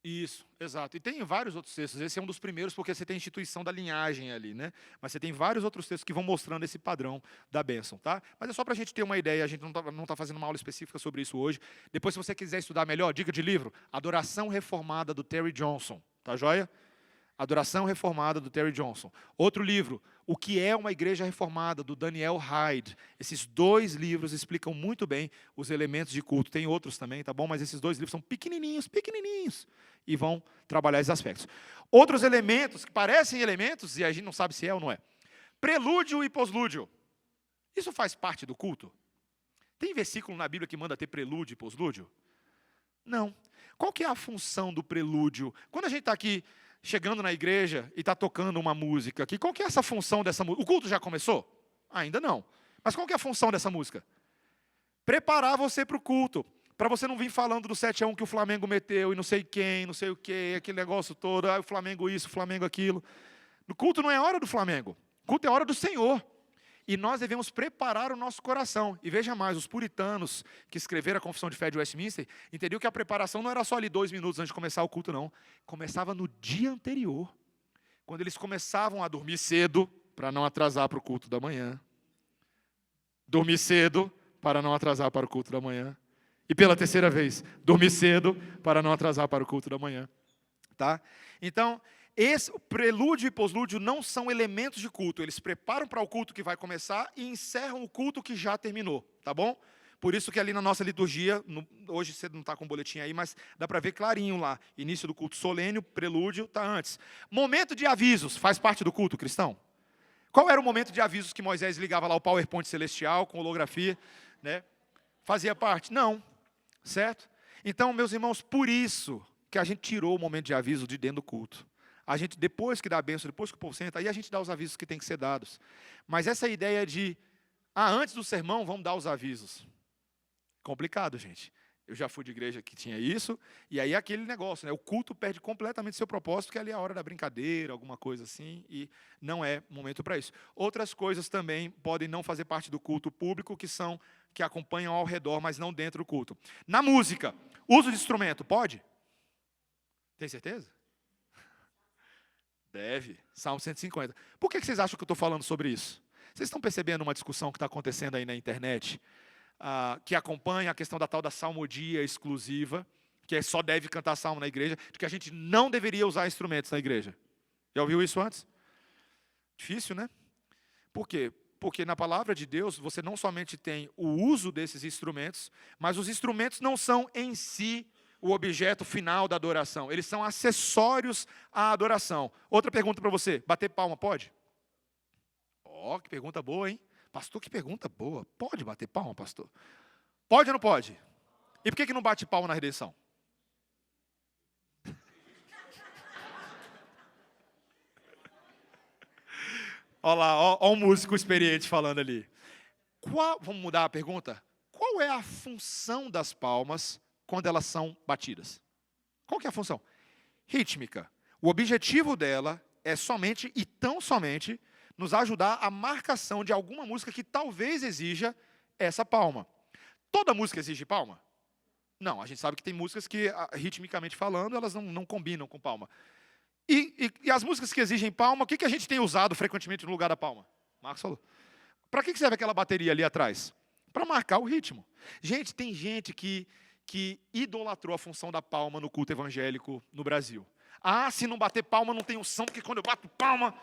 Isso, exato. E tem vários outros textos. Esse é um dos primeiros, porque você tem a instituição da linhagem ali, né? Mas você tem vários outros textos que vão mostrando esse padrão da bênção, tá? Mas é só para a gente ter uma ideia, a gente não tá fazendo uma aula específica sobre isso hoje. Depois, se você quiser estudar melhor, dica de livro, Adoração Reformada, do Terry Johnson, tá joia? Adoração Reformada, do Terry Johnson. Outro livro, O que é uma Igreja Reformada, do Daniel Hyde. Esses dois livros explicam muito bem os elementos de culto. Tem outros também, tá bom? Mas esses dois livros são pequenininhos, pequenininhos, e vão trabalhar esses aspectos. Outros elementos, que parecem elementos, e a gente não sabe se é ou não é. Prelúdio e poslúdio. Isso faz parte do culto? Tem versículo na Bíblia que manda ter prelúdio e poslúdio? Não. Qual que é a função do prelúdio? Quando a gente está aqui chegando na igreja e está tocando uma música aqui, qual que é essa função dessa música? O culto já começou? Ainda não. Mas qual que é a função dessa música? Preparar você para o culto, para você não vir falando do 7-1 que o Flamengo meteu, e não sei quem, não sei o quê, aquele negócio todo, o Flamengo isso, o Flamengo aquilo. No culto não é hora do Flamengo, o culto é hora do Senhor. E nós devemos preparar o nosso coração. E veja mais, os puritanos que escreveram a Confissão de Fé de Westminster, entendiam que a preparação não era só ali 2 minutos antes de começar o culto, não. Começava no dia anterior, quando eles começavam a dormir cedo, para não atrasar para o culto da manhã. Dormir cedo, para não atrasar para o culto da manhã. E pela terceira vez, dormir cedo, para não atrasar para o culto da manhã. Tá? Então, o prelúdio e poslúdio não são elementos de culto. Eles preparam para o culto que vai começar e encerram o culto que já terminou. Tá bom? Por isso que ali na nossa liturgia, hoje você não está com o boletim aí, mas dá para ver clarinho lá. Início do culto solene, o prelúdio está antes. Momento de avisos, faz parte do culto cristão? Qual era o momento de avisos que Moisés ligava lá o PowerPoint celestial, com holografia, né? Fazia parte? Não. Certo? Então, meus irmãos, por isso que a gente tirou o momento de aviso de dentro do culto. A gente, depois que dá a bênção, depois que o povo senta, aí a gente dá os avisos que tem que ser dados. Mas essa ideia de, antes do sermão, vamos dar os avisos. Complicado, gente. Eu já fui de igreja que tinha isso, e aí aquele negócio, né? O culto perde completamente seu propósito, que ali é a hora da brincadeira, alguma coisa assim, e não é momento para isso. Outras coisas também podem não fazer parte do culto público, que acompanham ao redor, mas não dentro do culto. Na música, uso de instrumento, pode? Tem certeza? Deve. Salmo 150. Por que vocês acham que eu estou falando sobre isso? Vocês estão percebendo uma discussão que está acontecendo aí na internet, que acompanha a questão da tal da salmodia exclusiva, que só deve cantar salmo na igreja, de que a gente não deveria usar instrumentos na igreja. Já ouviu isso antes? Difícil, né? Por quê? Porque na palavra de Deus, você não somente tem o uso desses instrumentos, mas os instrumentos não são em si o objeto final da adoração. Eles são acessórios à adoração. Outra pergunta para você. Bater palma pode? Ó, que pergunta boa, hein? Pastor, que pergunta boa. Pode bater palma, pastor? Pode ou não pode? E por que não bate palma na redenção? Olha lá, ó um músico experiente falando ali. Vamos mudar a pergunta? Qual é a função das palmas quando elas são batidas? Qual que é a função? Rítmica. O objetivo dela é somente, e tão somente, nos ajudar a marcação de alguma música que talvez exija essa palma. Toda música exige palma? Não, a gente sabe que tem músicas que, ritmicamente falando, elas não combinam com palma. E as músicas que exigem palma, o que a gente tem usado frequentemente no lugar da palma? Marcos falou. Para que serve aquela bateria ali atrás? Para marcar o ritmo. Gente, tem gente que idolatrou a função da palma no culto evangélico no Brasil. Se não bater palma, não tem unção, porque quando eu bato palma...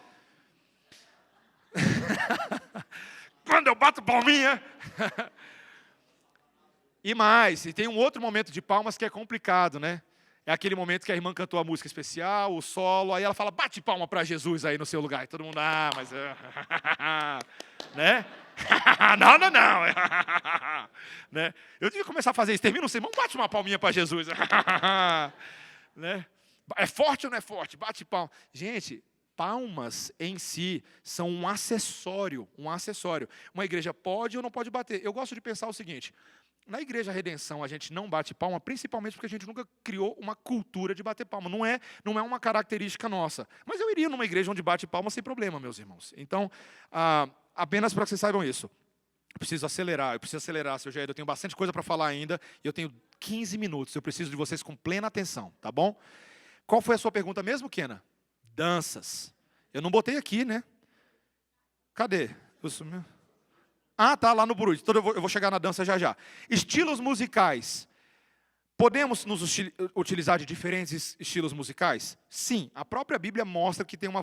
Quando eu bato palminha. E tem um outro momento de palmas que é complicado, né? É aquele momento que a irmã cantou a música especial, o solo, aí ela fala, bate palma para Jesus aí no seu lugar. E todo mundo, mas... né? Não. Né? Eu devia começar a fazer isso. Termina o sermão, bate uma palminha para Jesus. Né? É forte ou não é forte? Bate palma. Gente, palmas em si são um acessório. Uma igreja pode ou não pode bater. Eu gosto de pensar o seguinte, na Igreja Redenção a gente não bate palma, principalmente porque a gente nunca criou uma cultura de bater palma. Não é uma característica nossa. Mas eu iria numa igreja onde bate palma sem problema, meus irmãos. Então, apenas para que vocês saibam isso. Eu preciso acelerar, seu Jair. Eu tenho bastante coisa para falar ainda. E eu tenho 15 minutos. Eu preciso de vocês com plena atenção, tá bom? Qual foi a sua pergunta mesmo, Kena? Danças. Eu não botei aqui, né? Cadê? Eu sumiu. Tá, lá no Buruz. Então eu vou chegar na dança já. Estilos musicais. Podemos nos utilizar de diferentes estilos musicais? Sim, a própria Bíblia mostra que tem uma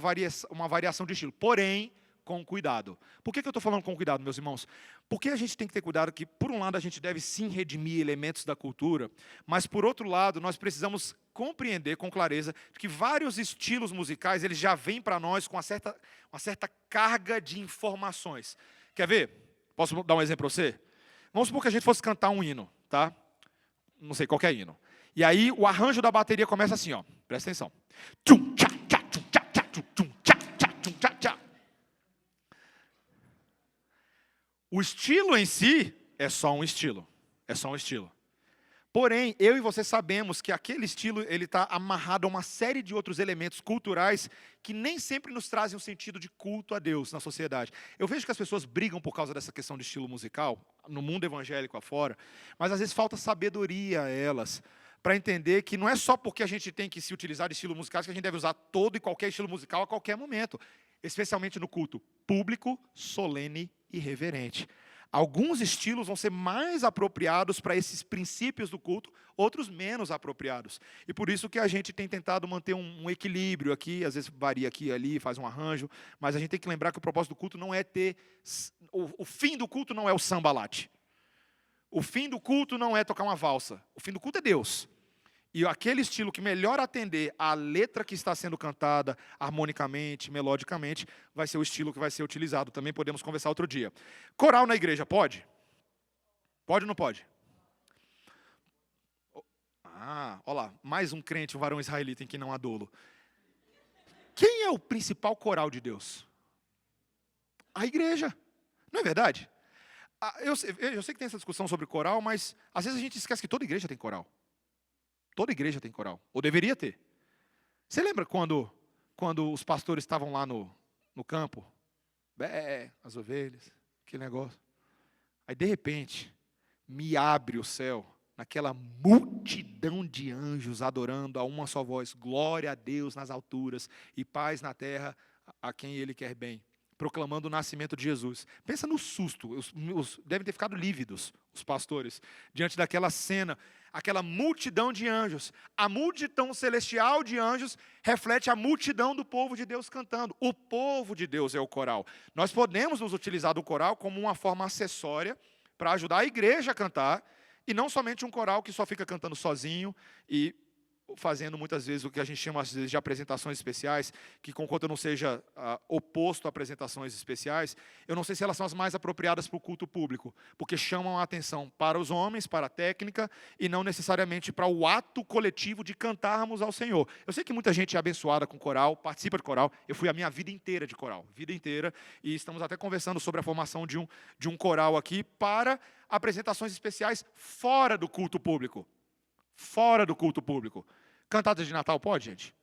variação de estilo, porém, com cuidado. Por que eu estou falando com cuidado, meus irmãos? Porque a gente tem que ter cuidado que, por um lado, a gente deve sim redimir elementos da cultura, mas, por outro lado, nós precisamos compreender com clareza que vários estilos musicais, eles já vêm para nós com uma certa carga de informações. Quer ver? Posso dar um exemplo para você? Vamos supor que a gente fosse cantar um hino, tá? Não sei, qualquer hino. E aí o arranjo da bateria começa assim, ó. Presta atenção. Tchum, tchá, tchá, tchum, tchá, tchá, tchum, tchá, tchá, tchum, tchá, tchá. O estilo em si é só um estilo. Porém, eu e você sabemos que aquele estilo ele está amarrado a uma série de outros elementos culturais que nem sempre nos trazem um sentido de culto a Deus na sociedade. Eu vejo que as pessoas brigam por causa dessa questão de estilo musical, no mundo evangélico afora, mas às vezes falta sabedoria a elas, para entender que não é só porque a gente tem que se utilizar de estilos musicais que a gente deve usar todo e qualquer estilo musical a qualquer momento, especialmente no culto público, solene e reverente. Alguns estilos vão ser mais apropriados para esses princípios do culto, outros menos apropriados. E por isso que a gente tem tentado manter um equilíbrio aqui, às vezes varia aqui e ali, faz um arranjo, mas a gente tem que lembrar que o propósito do culto não é ter... O fim do culto não é o samba-late. O fim do culto não é tocar uma valsa. O fim do culto é Deus. E aquele estilo que melhor atender à letra que está sendo cantada, harmonicamente, melodicamente, vai ser o estilo que vai ser utilizado. Também podemos conversar outro dia. Coral na igreja, pode? Pode ou não pode? Olha lá, mais um crente, um varão israelita em que não há dolo. Quem é o principal coral de Deus? A igreja. Não é verdade? Eu sei que tem essa discussão sobre coral, mas às vezes a gente esquece que toda igreja tem coral. Toda igreja tem coral, ou deveria ter. Você lembra quando os pastores estavam lá no campo? As ovelhas, aquele negócio. Aí, de repente, me abre o céu, naquela multidão de anjos adorando a uma só voz. Glória a Deus nas alturas e paz na terra a quem Ele quer bem. Proclamando o nascimento de Jesus. Pensa no susto, devem ter ficado lívidos, os pastores, diante daquela cena, aquela multidão de anjos. A multidão celestial de anjos reflete a multidão do povo de Deus cantando. O povo de Deus é o coral. Nós podemos nos utilizar do coral como uma forma acessória para ajudar a igreja a cantar, e não somente um coral que só fica cantando sozinho e fazendo muitas vezes o que a gente chama às vezes de apresentações especiais, que conquanto eu não seja oposto a apresentações especiais, eu não sei se elas são as mais apropriadas para o culto público, porque chamam a atenção para os homens, para a técnica, e não necessariamente para o ato coletivo de cantarmos ao Senhor. Eu sei que muita gente é abençoada com coral, participa de coral, eu fui a minha vida inteira de coral, e estamos até conversando sobre a formação de um coral aqui para apresentações especiais fora do culto público. Fora do culto público. Cantata de Natal pode, gente?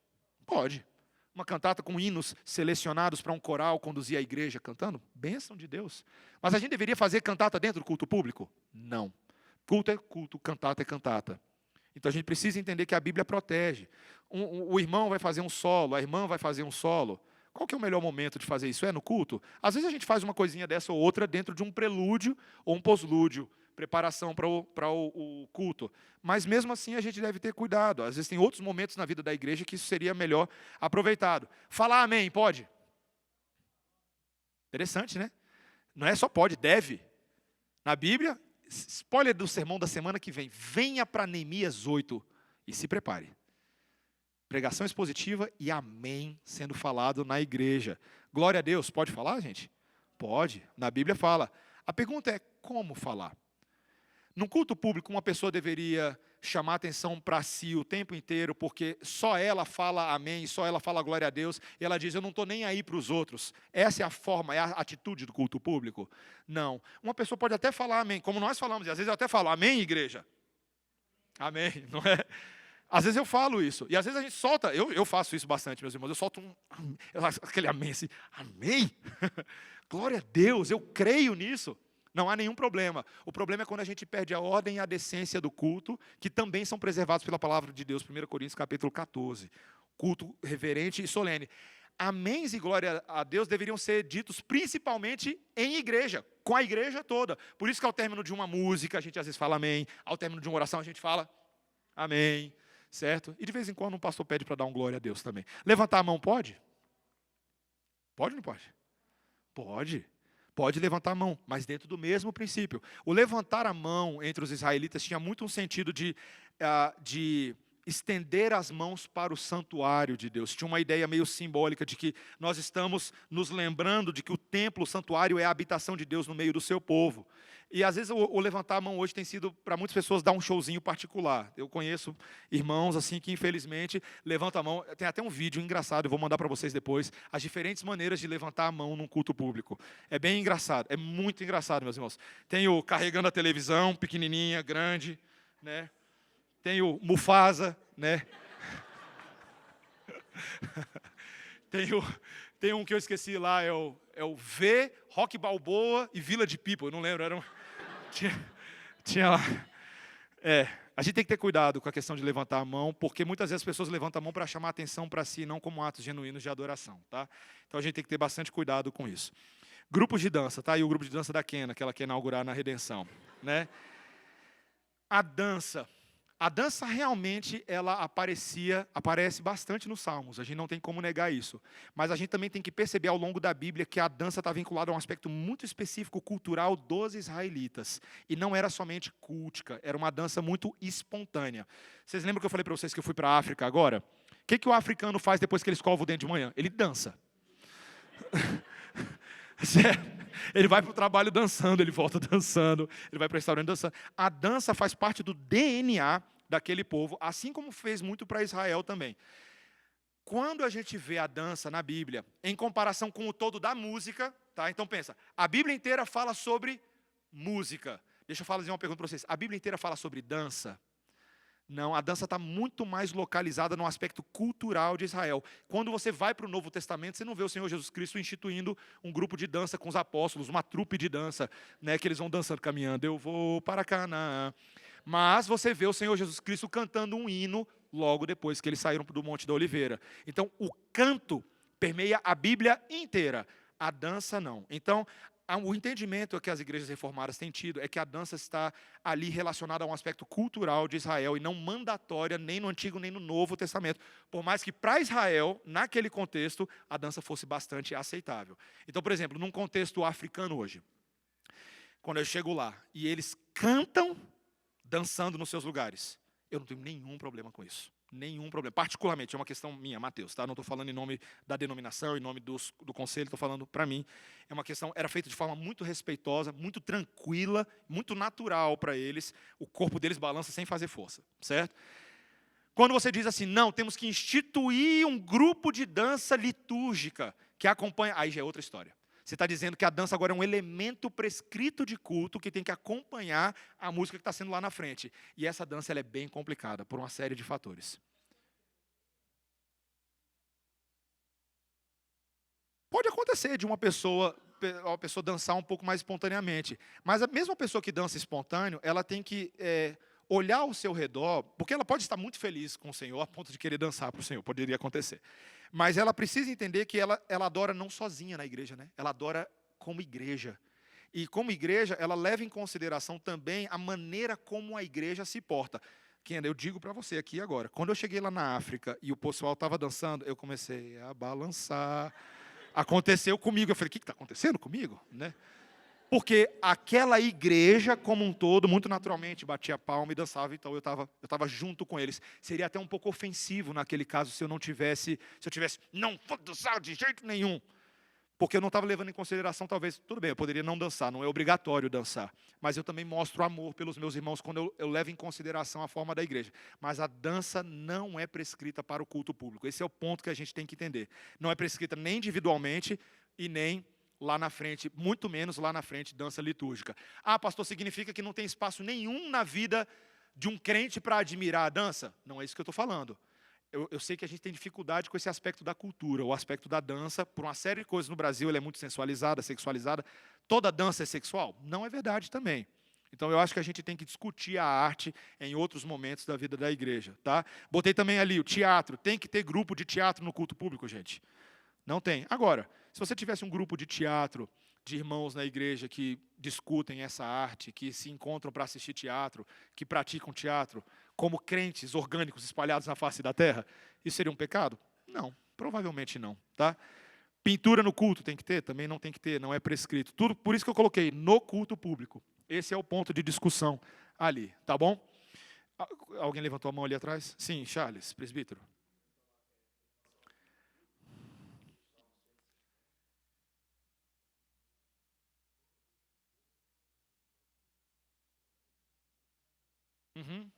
Pode. Uma cantata com hinos selecionados para um coral conduzir a igreja cantando? Bênção de Deus. Mas a gente deveria fazer cantata dentro do culto público? Não. Culto é culto, cantata é cantata. Então a gente precisa entender que a Bíblia protege. O irmão vai fazer um solo, a irmã vai fazer um solo. Qual que é o melhor momento de fazer isso? É no culto? Às vezes a gente faz uma coisinha dessa ou outra dentro de um prelúdio ou um poslúdio, preparação para o culto. Mas mesmo assim a gente deve ter cuidado. Às vezes tem outros momentos na vida da igreja que isso seria melhor aproveitado. Falar amém, pode? Interessante, né? Não é só pode, deve. Na Bíblia, spoiler do sermão da semana que vem, venha para Neemias 8 e se prepare. Pregação expositiva e amém sendo falado na igreja. Glória a Deus, pode falar, gente? Pode, na Bíblia fala. A pergunta é como falar? Num culto público, uma pessoa deveria chamar atenção para si o tempo inteiro, porque só ela fala amém, só ela fala glória a Deus, e ela diz, eu não estou nem aí para os outros. Essa é a forma, é a atitude do culto público? Não. Uma pessoa pode até falar amém, como nós falamos, e às vezes eu até falo, amém, igreja? Amém, não é? Às vezes eu falo isso, e às vezes a gente solta, eu faço isso bastante, meus irmãos, eu solto aquele amém assim, amém? Glória a Deus, eu creio nisso. Não há nenhum problema. O problema é quando a gente perde a ordem e a decência do culto, que também são preservados pela palavra de Deus, 1 Coríntios capítulo 14. Culto reverente e solene. Améns e glória a Deus deveriam ser ditos principalmente em igreja, com a igreja toda. Por isso que ao término de uma música, a gente às vezes fala amém. Ao término de uma oração, a gente fala amém. Certo? E de vez em quando um pastor pede para dar um glória a Deus também. Levantar a mão pode? Pode ou não pode? Pode. Pode levantar a mão, mas dentro do mesmo princípio. O levantar a mão entre os israelitas tinha muito um sentido de estender as mãos para o santuário de Deus. Tinha uma ideia meio simbólica de que nós estamos nos lembrando de que o templo, o santuário, é a habitação de Deus no meio do seu povo. E às vezes o levantar a mão hoje tem sido, para muitas pessoas, dar um showzinho particular. Eu conheço irmãos assim que, infelizmente, levantam a mão. Tem até um vídeo engraçado, eu vou mandar para vocês depois, as diferentes maneiras de levantar a mão num culto público. É bem engraçado, é muito engraçado, meus irmãos. Tem o carregando a televisão, pequenininha, grande, né? Tem o Mufasa, né? Tem um que eu esqueci lá, é o V, Rock Balboa e Village People, eu não lembro, tinha lá. A gente tem que ter cuidado com a questão de levantar a mão, porque muitas vezes as pessoas levantam a mão para chamar atenção para si, não como atos genuínos de adoração, tá? Então a gente tem que ter bastante cuidado com isso. Grupos de dança, tá? E o grupo de dança da Kena, que ela quer inaugurar na Redenção, né? A dança realmente ela aparece bastante nos Salmos, a gente não tem como negar isso. Mas a gente também tem que perceber ao longo da Bíblia que a dança está vinculada a um aspecto muito específico cultural dos israelitas. E não era somente cultica, era uma dança muito espontânea. Vocês lembram que eu falei para vocês que eu fui para a África agora? O que o africano faz depois que ele escova o dente de manhã? Ele dança. Ele vai para o trabalho dançando, ele volta dançando, ele vai para o restaurante dançando. A dança faz parte do DNA daquele povo, assim como fez muito para Israel também. Quando a gente vê a dança na Bíblia, em comparação com o todo da música, tá? Então pensa, a Bíblia inteira fala sobre música. Deixa eu fazer uma pergunta para vocês. A Bíblia inteira fala sobre dança? Não, a dança está muito mais localizada no aspecto cultural de Israel. Quando você vai para o Novo Testamento, você não vê o Senhor Jesus Cristo instituindo um grupo de dança com os apóstolos, uma trupe de dança, né, que eles vão dançando, caminhando, eu vou para Canaã. Mas você vê o Senhor Jesus Cristo cantando um hino logo depois que eles saíram do Monte da Oliveira. Então, o canto permeia a Bíblia inteira, a dança não. Então, o entendimento que as igrejas reformadas têm tido é que a dança está ali relacionada a um aspecto cultural de Israel e não mandatória nem no Antigo nem no Novo Testamento. Por mais que para Israel, naquele contexto, a dança fosse bastante aceitável. Então, por exemplo, num contexto africano hoje, quando eu chego lá e eles cantam dançando nos seus lugares, eu não tenho nenhum problema com isso. Nenhum problema. Particularmente, é uma questão minha, Mateus, tá? Não estou falando em nome da denominação, em nome do conselho, estou falando para mim. É uma questão, era feita de forma muito respeitosa, muito tranquila, muito natural para eles. O corpo deles balança sem fazer força, certo? Quando você diz assim, não, temos que instituir um grupo de dança litúrgica que acompanha, aí já é outra história. Você está dizendo que a dança agora é um elemento prescrito de culto que tem que acompanhar a música que está sendo lá na frente. E essa dança ela é bem complicada por uma série de fatores. Pode acontecer de uma pessoa dançar um pouco mais espontaneamente. Mas a mesma pessoa que dança espontâneo, ela tem que olhar ao seu redor, porque ela pode estar muito feliz com o Senhor, a ponto de querer dançar para o Senhor, poderia acontecer. Mas ela precisa entender que ela adora não sozinha na igreja, né? Ela adora como igreja. E como igreja, ela leva em consideração também a maneira como a igreja se porta. Eu digo para você aqui agora, quando eu cheguei lá na África e o pessoal estava dançando, eu comecei a balançar. Aconteceu comigo. Eu falei, o que está acontecendo comigo? Né? Porque aquela igreja como um todo, muito naturalmente, batia palma e dançava, então eu estava junto com eles. Seria até um pouco ofensivo naquele caso se eu tivesse, não vou dançar de jeito nenhum. Porque eu não estava levando em consideração, talvez, tudo bem, eu poderia não dançar, não é obrigatório dançar. Mas eu também mostro amor pelos meus irmãos quando eu levo em consideração a forma da igreja. Mas a dança não é prescrita para o culto público. Esse é o ponto que a gente tem que entender. Não é prescrita nem individualmente e nem lá na frente, muito menos lá na frente, dança litúrgica. Ah, pastor, significa que não tem espaço nenhum na vida de um crente para admirar a dança? Não é isso que eu estou falando. Eu sei que a gente tem dificuldade com esse aspecto da cultura, o aspecto da dança, por uma série de coisas no Brasil, ela é muito sensualizada, sexualizada. Toda dança é sexual? Não é verdade também. Então eu acho que a gente tem que discutir a arte em outros momentos da vida da igreja. Tá? Botei também ali o teatro. Tem que ter grupo de teatro no culto público, gente? Não tem. Agora, se você tivesse um grupo de teatro, de irmãos na igreja que discutem essa arte, que se encontram para assistir teatro, que praticam teatro, como crentes orgânicos espalhados na face da terra, isso seria um pecado? Não, provavelmente não, tá? Pintura no culto tem que ter? Também não tem que ter, não é prescrito. Tudo por isso que eu coloquei no culto público. Esse é o ponto de discussão ali, tá bom? Alguém levantou a mão ali atrás? Sim, Charles, presbítero. Uhum.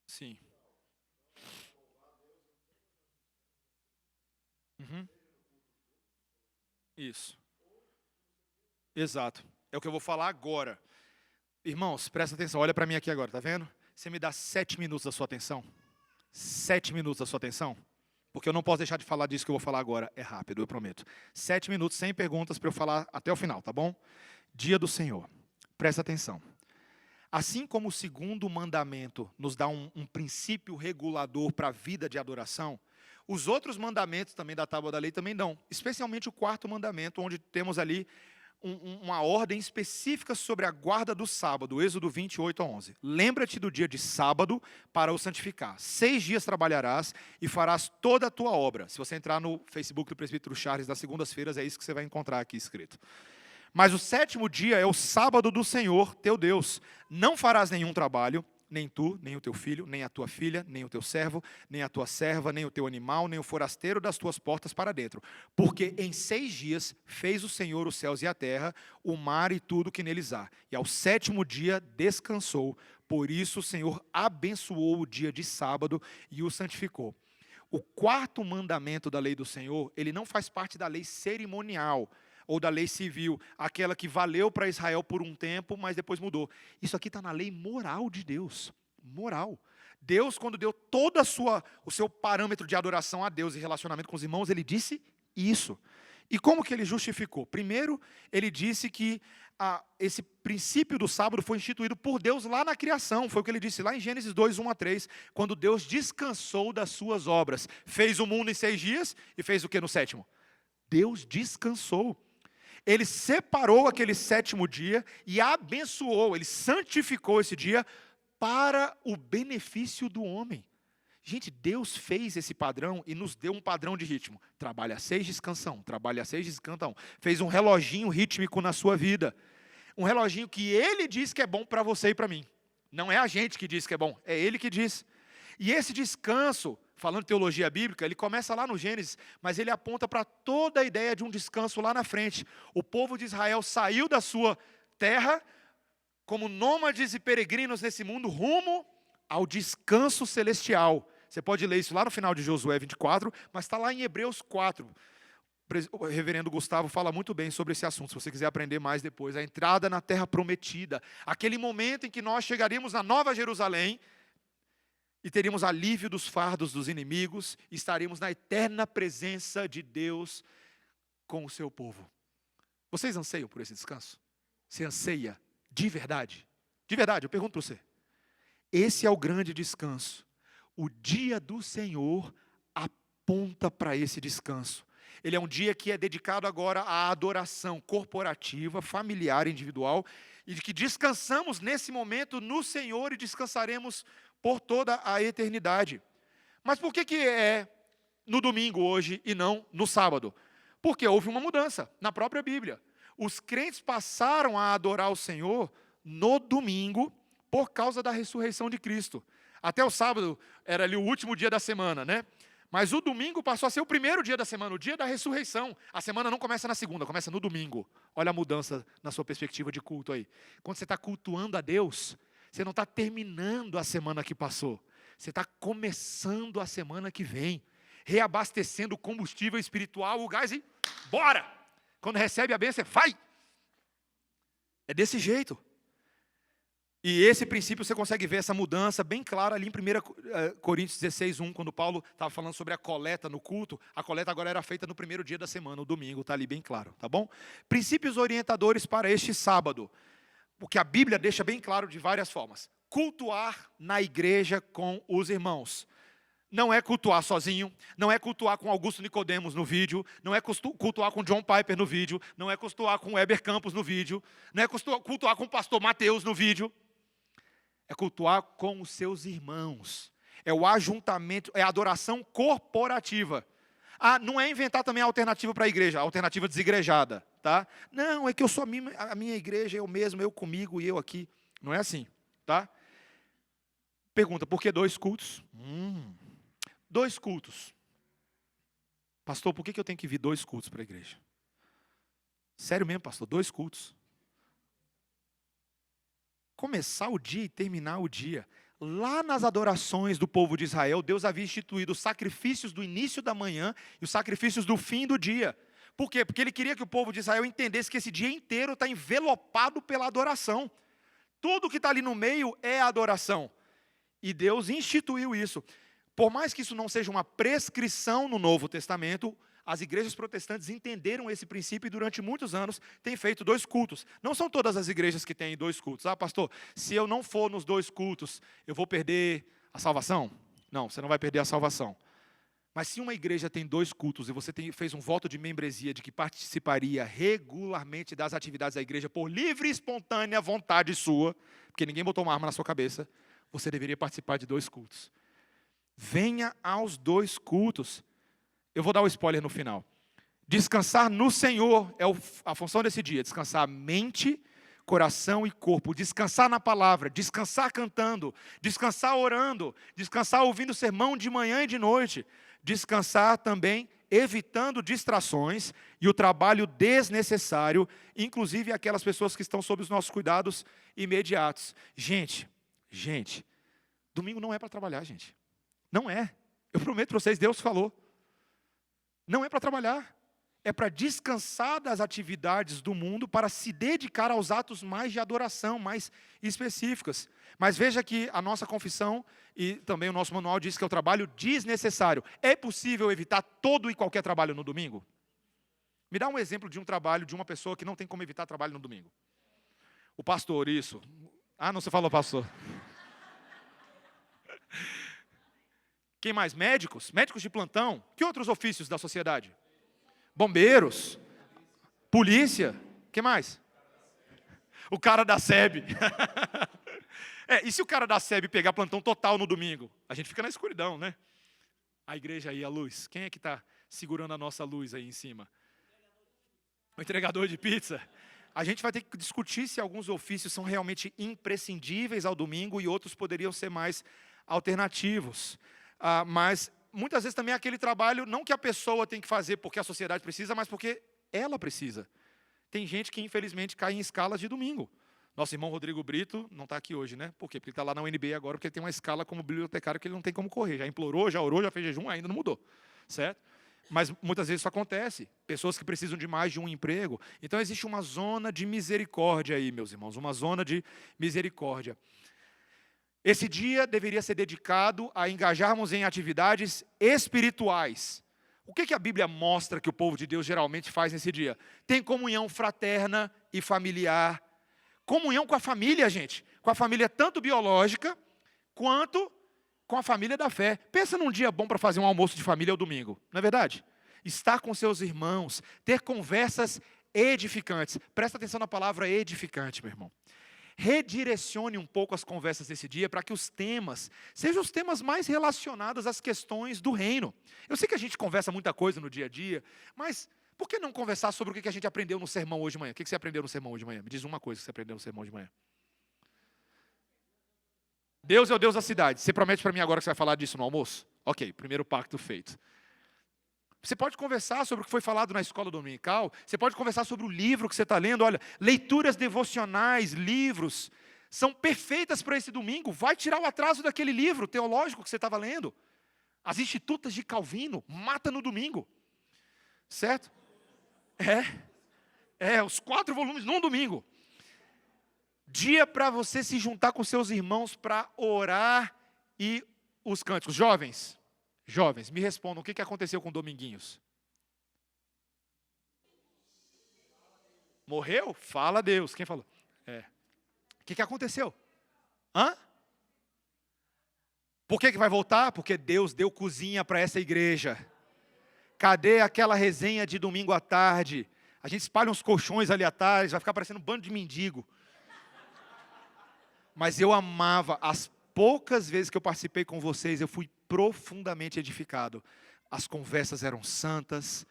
Sim. Uhum. Isso. Exato. É o que eu vou falar agora. Irmãos, presta atenção, olha para mim aqui agora, tá vendo? Você me dá 7 minutos da sua atenção? 7 minutos da sua atenção? Porque eu não posso deixar de falar disso que eu vou falar agora. É rápido, eu prometo. 7 minutos, sem perguntas, para eu falar até o final, tá bom? Dia do Senhor. Presta atenção. Assim como o segundo mandamento nos dá um princípio regulador para a vida de adoração, os outros mandamentos também da tábua da lei também dão. Especialmente o quarto mandamento, onde temos ali uma ordem específica sobre a guarda do sábado, Êxodo 28:11. Lembra-te do dia de sábado para o santificar. 6 dias trabalharás e farás toda a tua obra. Se você entrar no Facebook do presbítero Charles das segundas-feiras, é isso que você vai encontrar aqui escrito. Mas o 7º dia é o sábado do Senhor, teu Deus. Não farás nenhum trabalho, nem tu, nem o teu filho, nem a tua filha, nem o teu servo, nem a tua serva, nem o teu animal, nem o forasteiro das tuas portas para dentro. Porque em 6 dias fez o Senhor os céus e a terra, o mar e tudo que neles há. E ao 7º dia descansou. Por isso o Senhor abençoou o dia de sábado e o santificou. O quarto mandamento da lei do Senhor, ele não faz parte da lei cerimonial, ou da lei civil, aquela que valeu para Israel por um tempo, mas depois mudou. Isso aqui está na lei moral de Deus. Moral. Deus, quando deu todo o seu parâmetro de adoração a Deus e relacionamento com os irmãos, ele disse isso. E como que ele justificou? Primeiro, ele disse que esse princípio do sábado foi instituído por Deus lá na criação. Foi o que ele disse lá em Gênesis 2:1-3, quando Deus descansou das suas obras. Fez o mundo em 6 dias e fez o que no 7º? Deus descansou. Ele separou aquele 7º dia e abençoou, ele santificou esse dia para o benefício do homem. Gente, Deus fez esse padrão e nos deu um padrão de ritmo. Trabalha 6, descansa 1. Trabalha 6, descansa 1. Fez um reloginho rítmico na sua vida. Um reloginho que Ele diz que é bom para você e para mim. Não é a gente que diz que é bom, é Ele que diz. E esse descanso, falando de teologia bíblica, ele começa lá no Gênesis, mas ele aponta para toda a ideia de um descanso lá na frente. O povo de Israel saiu da sua terra, como nômades e peregrinos nesse mundo, rumo ao descanso celestial. Você pode ler isso lá no final de Josué 24, mas está lá em Hebreus 4. O reverendo Gustavo fala muito bem sobre esse assunto, se você quiser aprender mais depois. A entrada na terra prometida, aquele momento em que nós chegaríamos na Nova Jerusalém, e teríamos alívio dos fardos dos inimigos, e estaríamos na eterna presença de Deus com o seu povo. Vocês anseiam por esse descanso? Você anseia de verdade? De verdade, eu pergunto para você. Esse é o grande descanso. O dia do Senhor aponta para esse descanso. Ele é um dia que é dedicado agora à adoração corporativa, familiar, individual, e de que descansamos nesse momento no Senhor e descansaremos por toda a eternidade. Mas por que no domingo hoje e não no sábado? Porque houve uma mudança na própria Bíblia. Os crentes passaram a adorar o Senhor no domingo por causa da ressurreição de Cristo. Até o sábado era ali o último dia da semana, né? Mas o domingo passou a ser o primeiro dia da semana, o dia da ressurreição. A semana não começa na segunda, começa no domingo. Olha a mudança na sua perspectiva de culto aí. Quando você está cultuando a Deus, você não está terminando a semana que passou. Você está começando a semana que vem. Reabastecendo o combustível espiritual, o gás e bora! Quando recebe a bênção, vai! É desse jeito. E esse princípio você consegue ver essa mudança bem clara ali em 1 Coríntios 16, 1, quando Paulo estava falando sobre a coleta no culto. A coleta agora era feita no primeiro dia da semana, o domingo, está ali bem claro, tá bom? Princípios orientadores para este sábado. O que a Bíblia deixa bem claro de várias formas. Cultuar na igreja com os irmãos. Não é cultuar sozinho, não é cultuar com Augusto Nicodemos no vídeo, não é cultuar com John Piper no vídeo, não é cultuar com Weber Campos no vídeo, não é cultuar com o pastor Mateus no vídeo. É cultuar com os seus irmãos. É o ajuntamento, é a adoração corporativa. Ah, não é inventar também a alternativa para a igreja, a alternativa desigrejada, tá? Não, é que eu sou a minha igreja, eu mesmo, eu comigo e eu aqui. Não é assim, tá? Pergunta, por que 2 cultos? 2 cultos. Pastor, por que eu tenho que vir 2 cultos para a igreja? Sério mesmo, pastor, 2 cultos. Começar o dia e terminar o dia. Lá nas adorações do povo de Israel, Deus havia instituído os sacrifícios do início da manhã e os sacrifícios do fim do dia. Por quê? Porque Ele queria que o povo de Israel entendesse que esse dia inteiro está envelopado pela adoração. Tudo que está ali no meio é adoração. E Deus instituiu isso. Por mais que isso não seja uma prescrição no Novo Testamento, as igrejas protestantes entenderam esse princípio e durante muitos anos têm feito 2 cultos. Não são todas as igrejas que têm 2 cultos. Ah, pastor, se eu não for nos 2 cultos, eu vou perder a salvação? Não, você não vai perder a salvação. Mas se uma igreja tem 2 cultos e você fez um voto de membresia de que participaria regularmente das atividades da igreja por livre e espontânea vontade sua, porque ninguém botou uma arma na sua cabeça, você deveria participar de 2 cultos. Venha aos 2 cultos. Eu vou dar o spoiler no final. Descansar no Senhor é a função desse dia. Descansar mente, coração e corpo. Descansar na palavra, descansar cantando, descansar orando, descansar ouvindo sermão de manhã e de noite. Descansar também evitando distrações e o trabalho desnecessário, inclusive aquelas pessoas que estão sob os nossos cuidados imediatos. Gente, domingo não é para trabalhar, gente. Não é. Eu prometo para vocês, Deus falou. Não é para trabalhar. É para descansar das atividades do mundo para se dedicar aos atos mais de adoração, mais específicos. Mas veja que a nossa confissão e também o nosso manual diz que é o trabalho desnecessário. É possível evitar todo e qualquer trabalho no domingo? Me dá um exemplo de um trabalho de uma pessoa que não tem como evitar trabalho no domingo. O pastor, isso. Ah, não, você falou pastor. Quem mais? Médicos? Médicos de plantão? Que outros ofícios da sociedade? Bombeiros? Polícia? Que mais? O cara da SEB. E se o cara da SEB pegar plantão total no domingo? A gente fica na escuridão, né? A igreja aí, a luz. Quem é que está segurando a nossa luz aí em cima? O entregador de pizza. A gente vai ter que discutir se alguns ofícios são realmente imprescindíveis ao domingo e outros poderiam ser mais alternativos. Mas muitas vezes também é aquele trabalho, não que a pessoa tem que fazer porque a sociedade precisa, mas porque ela precisa. Tem gente que infelizmente cai em escalas de domingo. Nosso irmão Rodrigo Brito não está aqui hoje, né? Por quê? Porque ele está lá na UNB agora, porque ele tem uma escala como bibliotecário que ele não tem como correr. Já implorou, já orou, já fez jejum, ainda não mudou. Certo? Mas muitas vezes isso acontece. Pessoas que precisam de mais de um emprego. Então existe uma zona de misericórdia aí, meus irmãos. Uma zona de misericórdia. Esse dia deveria ser dedicado a engajarmos em atividades espirituais. O que a Bíblia mostra que o povo de Deus geralmente faz nesse dia? Tem comunhão fraterna e familiar. Comunhão com a família, gente. Com a família tanto biológica, quanto com a família da fé. Pensa num dia bom para fazer um almoço de família ao domingo. Não é verdade? Estar com seus irmãos, ter conversas edificantes. Presta atenção na palavra edificante, meu irmão. redirecione um pouco as conversas desse dia para que os temas sejam os temas mais relacionados às questões do reino. Eu sei que a gente conversa muita coisa no dia a dia, mas por que não conversar sobre o que a gente aprendeu no sermão hoje de manhã? O que você aprendeu no sermão hoje de manhã? Me diz uma coisa que você aprendeu no sermão de manhã. Deus é o Deus da cidade. Você promete para mim agora que você vai falar disso no almoço? Ok, primeiro pacto feito. Você pode conversar sobre o que foi falado na escola dominical. Você pode conversar sobre o livro que você está lendo. Olha, leituras devocionais, livros, são perfeitas para esse domingo. Vai tirar o atraso daquele livro teológico que você estava lendo. As Institutas de Calvino, mata no domingo. Certo? Os 4 volumes num domingo. Dia para você se juntar com seus irmãos para orar e os cânticos. Jovens, me respondam, o que aconteceu com o Dominguinhos? Morreu? Fala a Deus. Quem falou? O que aconteceu? Por que vai voltar? Porque Deus deu cozinha para essa igreja. Cadê aquela resenha de domingo à tarde? A gente espalha uns colchões ali atrás, vai ficar parecendo um bando de mendigo. Mas eu amava, as poucas vezes que eu participei com vocês, eu fui profundamente edificado. As conversas eram santas,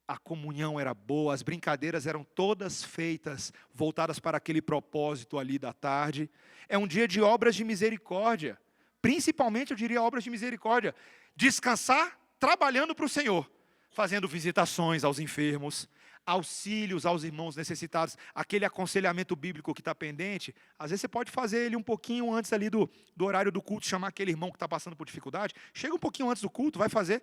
a comunhão era boa, as brincadeiras eram todas feitas, voltadas para aquele propósito ali da tarde. É um dia de obras de misericórdia, principalmente eu diria obras de misericórdia. Descansar trabalhando para o Senhor, fazendo visitações aos enfermos, auxílios aos irmãos necessitados, aquele aconselhamento bíblico que está pendente, às vezes você pode fazer ele um pouquinho antes ali do horário do culto, chamar aquele irmão que está passando por dificuldade, chega um pouquinho antes do culto, vai fazer.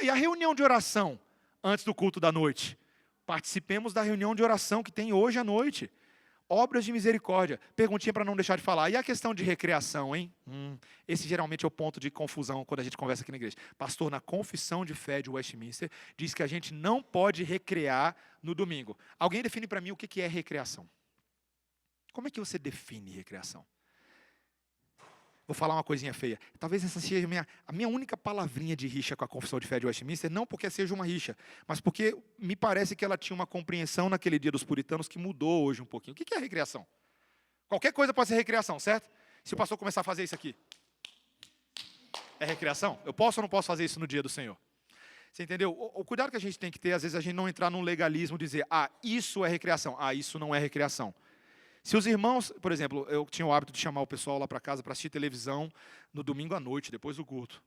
E a reunião de oração, antes do culto da noite? Participemos da reunião de oração que tem hoje à noite. Obras de misericórdia. Perguntinha para não deixar de falar. E a questão de recreação, hein? Esse geralmente é o ponto de confusão quando a gente conversa aqui na igreja. Pastor, na confissão de fé de Westminster, diz que a gente não pode recrear no domingo. Alguém define para mim o que é recreação? Como é que você define recreação? Vou falar uma coisinha feia. Talvez essa seja a minha única palavrinha de rixa com a confissão de fé de Westminster, não porque seja uma rixa, mas porque me parece que ela tinha uma compreensão naquele dia dos puritanos que mudou hoje um pouquinho. O que é recreação? Qualquer coisa pode ser recreação, certo? Se o pastor começar a fazer isso aqui, é recreação? Eu posso ou não posso fazer isso no dia do Senhor? Você entendeu? O cuidado que a gente tem que ter, às vezes, a gente não entrar num legalismo, dizer, isso é recreação, isso não é recreação. Se os irmãos, por exemplo, eu tinha o hábito de chamar o pessoal lá para casa para assistir televisão no domingo à noite, depois do culto.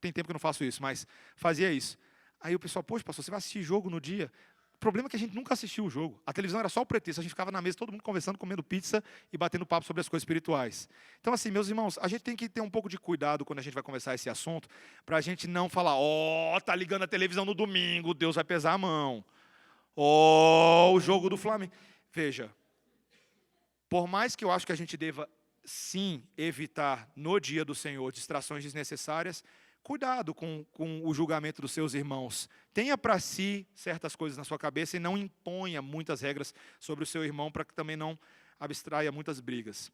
Tem tempo que eu não faço isso, mas fazia isso. Aí o pessoal, poxa, pastor, você vai assistir jogo no dia? O problema é que a gente nunca assistiu o jogo. A televisão era só o pretexto, a gente ficava na mesa, todo mundo conversando, comendo pizza e batendo papo sobre as coisas espirituais. Então, assim, meus irmãos, a gente tem que ter um pouco de cuidado quando a gente vai conversar esse assunto, para a gente não falar, tá ligando a televisão no domingo, Deus vai pesar a mão. O jogo do Flamengo. Veja, por mais que eu acho que a gente deva, sim, evitar no dia do Senhor distrações desnecessárias, cuidado com o julgamento dos seus irmãos. Tenha para si certas coisas na sua cabeça e não imponha muitas regras sobre o seu irmão para que também não abstraia muitas brigas.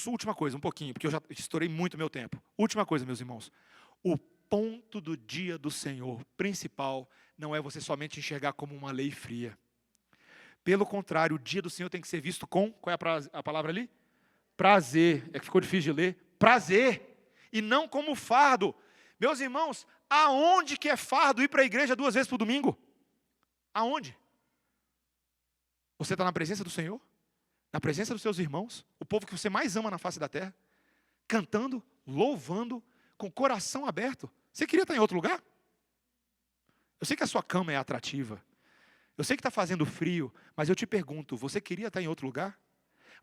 Última coisa, um pouquinho, porque eu já estourei muito meu tempo. Última coisa, meus irmãos. O ponto do dia do Senhor principal não é você somente enxergar como uma lei fria. Pelo contrário, o dia do Senhor tem que ser visto com, qual é a palavra ali? Prazer. É que ficou difícil de ler. Prazer. E não como fardo. Meus irmãos, aonde que é fardo ir para a igreja 2 vezes por domingo? Aonde? Você está na presença do Senhor? Na presença dos seus irmãos? O povo que você mais ama na face da terra? Cantando, louvando, com o coração aberto. Você queria estar em outro lugar? Eu sei que a sua cama é atrativa. Eu sei que está fazendo frio, mas eu te pergunto, você queria estar em outro lugar?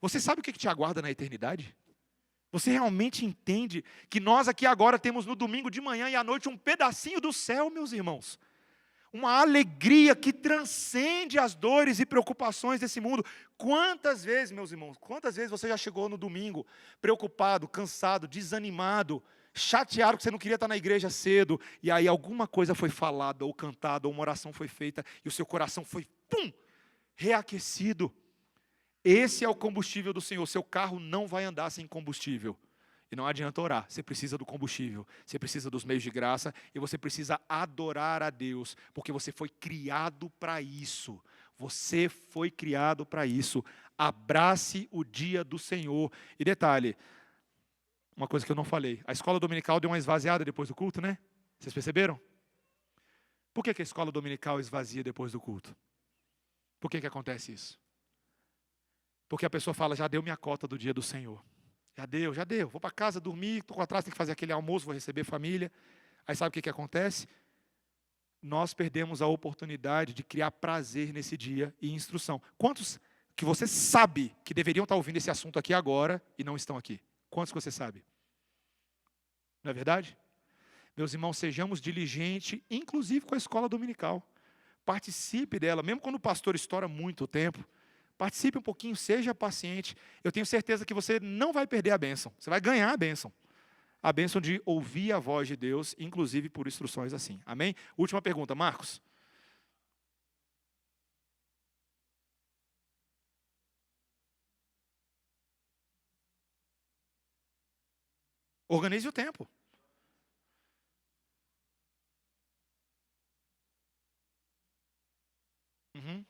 Você sabe o que te aguarda na eternidade? Você realmente entende que nós aqui agora temos no domingo de manhã e à noite um pedacinho do céu, meus irmãos? Uma alegria que transcende as dores e preocupações desse mundo. Quantas vezes, meus irmãos, quantas vezes você já chegou no domingo preocupado, cansado, desanimado, chateado que você não queria estar na igreja cedo, e aí alguma coisa foi falada, ou cantada, ou uma oração foi feita, e o seu coração foi, reaquecido. Esse é o combustível do Senhor. Seu carro não vai andar sem combustível. E não adianta orar, você precisa do combustível, você precisa dos meios de graça, e você precisa adorar a Deus, porque você foi criado para isso. Você foi criado para isso. Abrace o dia do Senhor. E detalhe, uma coisa que eu não falei. A escola dominical deu uma esvaziada depois do culto, né? Vocês perceberam? Por que a escola dominical esvazia depois do culto? Por que acontece isso? Porque a pessoa fala, já deu minha cota do dia do Senhor. Já deu. Vou para casa dormir, estou atrás, tenho que fazer aquele almoço, vou receber família. Aí sabe o que acontece? Nós perdemos a oportunidade de criar prazer nesse dia e instrução. Quantos que você sabe que deveriam estar ouvindo esse assunto aqui agora e não estão aqui? Quantos que você sabe? Não é verdade? Meus irmãos, sejamos diligentes, inclusive com a escola dominical. Participe dela, mesmo quando o pastor estoura muito o tempo. Participe um pouquinho, seja paciente. Eu tenho certeza que você não vai perder a bênção. Você vai ganhar a bênção. A bênção de ouvir a voz de Deus, inclusive por instruções assim. Amém? Última pergunta, Marcos. Organize o tempo. Uhum.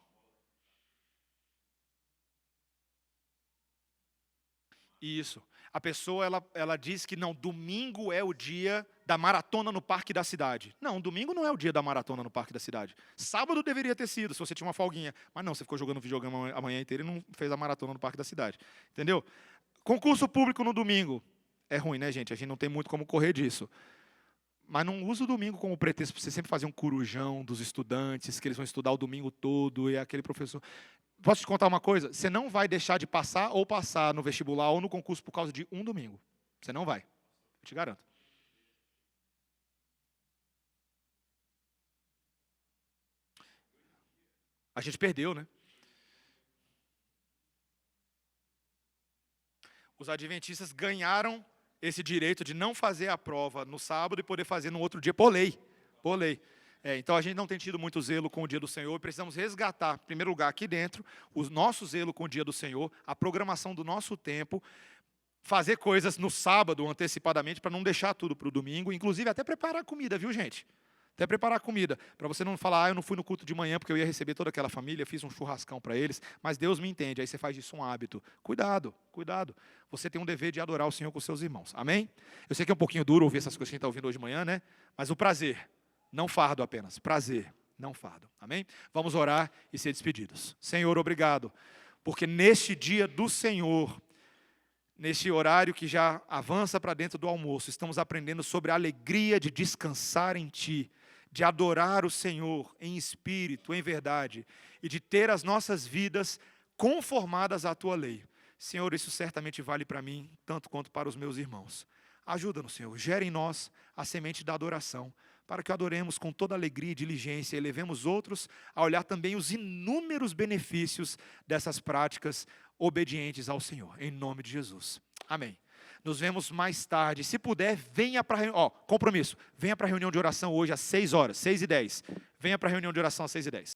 Isso. A pessoa, ela diz que não, domingo é o dia da maratona no parque da cidade. Não, domingo não é o dia da maratona no parque da cidade. Sábado deveria ter sido, se você tinha uma folguinha. Mas não, você ficou jogando videogame a manhã inteira e não fez a maratona no parque da cidade. Entendeu? Concurso público no domingo. É ruim, né, gente? A gente não tem muito como correr disso. Mas não usa o domingo como pretexto para você sempre fazer um corujão dos estudantes, que eles vão estudar o domingo todo, e aquele professor... Posso te contar uma coisa? Você não vai deixar de passar ou passar no vestibular ou no concurso por causa de um domingo. Você não vai. Eu te garanto. A gente perdeu, né? Os adventistas ganharam esse direito de não fazer a prova no sábado e poder fazer no outro dia por lei. Por lei. Então a gente não tem tido muito zelo com o dia do Senhor e precisamos resgatar, em primeiro lugar, aqui dentro, o nosso zelo com o dia do Senhor, a programação do nosso tempo, fazer coisas no sábado antecipadamente para não deixar tudo para o domingo, inclusive até preparar comida, viu, gente? Até preparar comida, para você não falar, eu não fui no culto de manhã porque eu ia receber toda aquela família, fiz um churrascão para eles, mas Deus me entende, aí você faz disso um hábito. Cuidado, cuidado. Você tem um dever de adorar o Senhor com seus irmãos, amém? Eu sei que é um pouquinho duro ouvir essas coisas que a gente está ouvindo hoje de manhã, né? Mas o prazer, não fardo apenas, prazer, não fardo, amém? Vamos orar e ser despedidos. Senhor, obrigado, porque neste dia do Senhor, neste horário que já avança para dentro do almoço, estamos aprendendo sobre a alegria de descansar em Ti, de adorar o Senhor em espírito, em verdade, e de ter as nossas vidas conformadas à Tua lei. Senhor, isso certamente vale para mim, tanto quanto para os meus irmãos. Ajuda-nos, Senhor, gera em nós a semente da adoração, para que adoremos com toda alegria e diligência e levemos outros a olhar também os inúmeros benefícios dessas práticas obedientes ao Senhor, em nome de Jesus. Amém. Nos vemos mais tarde. Se puder, venha para a reunião. Compromisso. Venha para a reunião de oração hoje às 6 horas, 6h10. Venha para a reunião de oração às 6h10.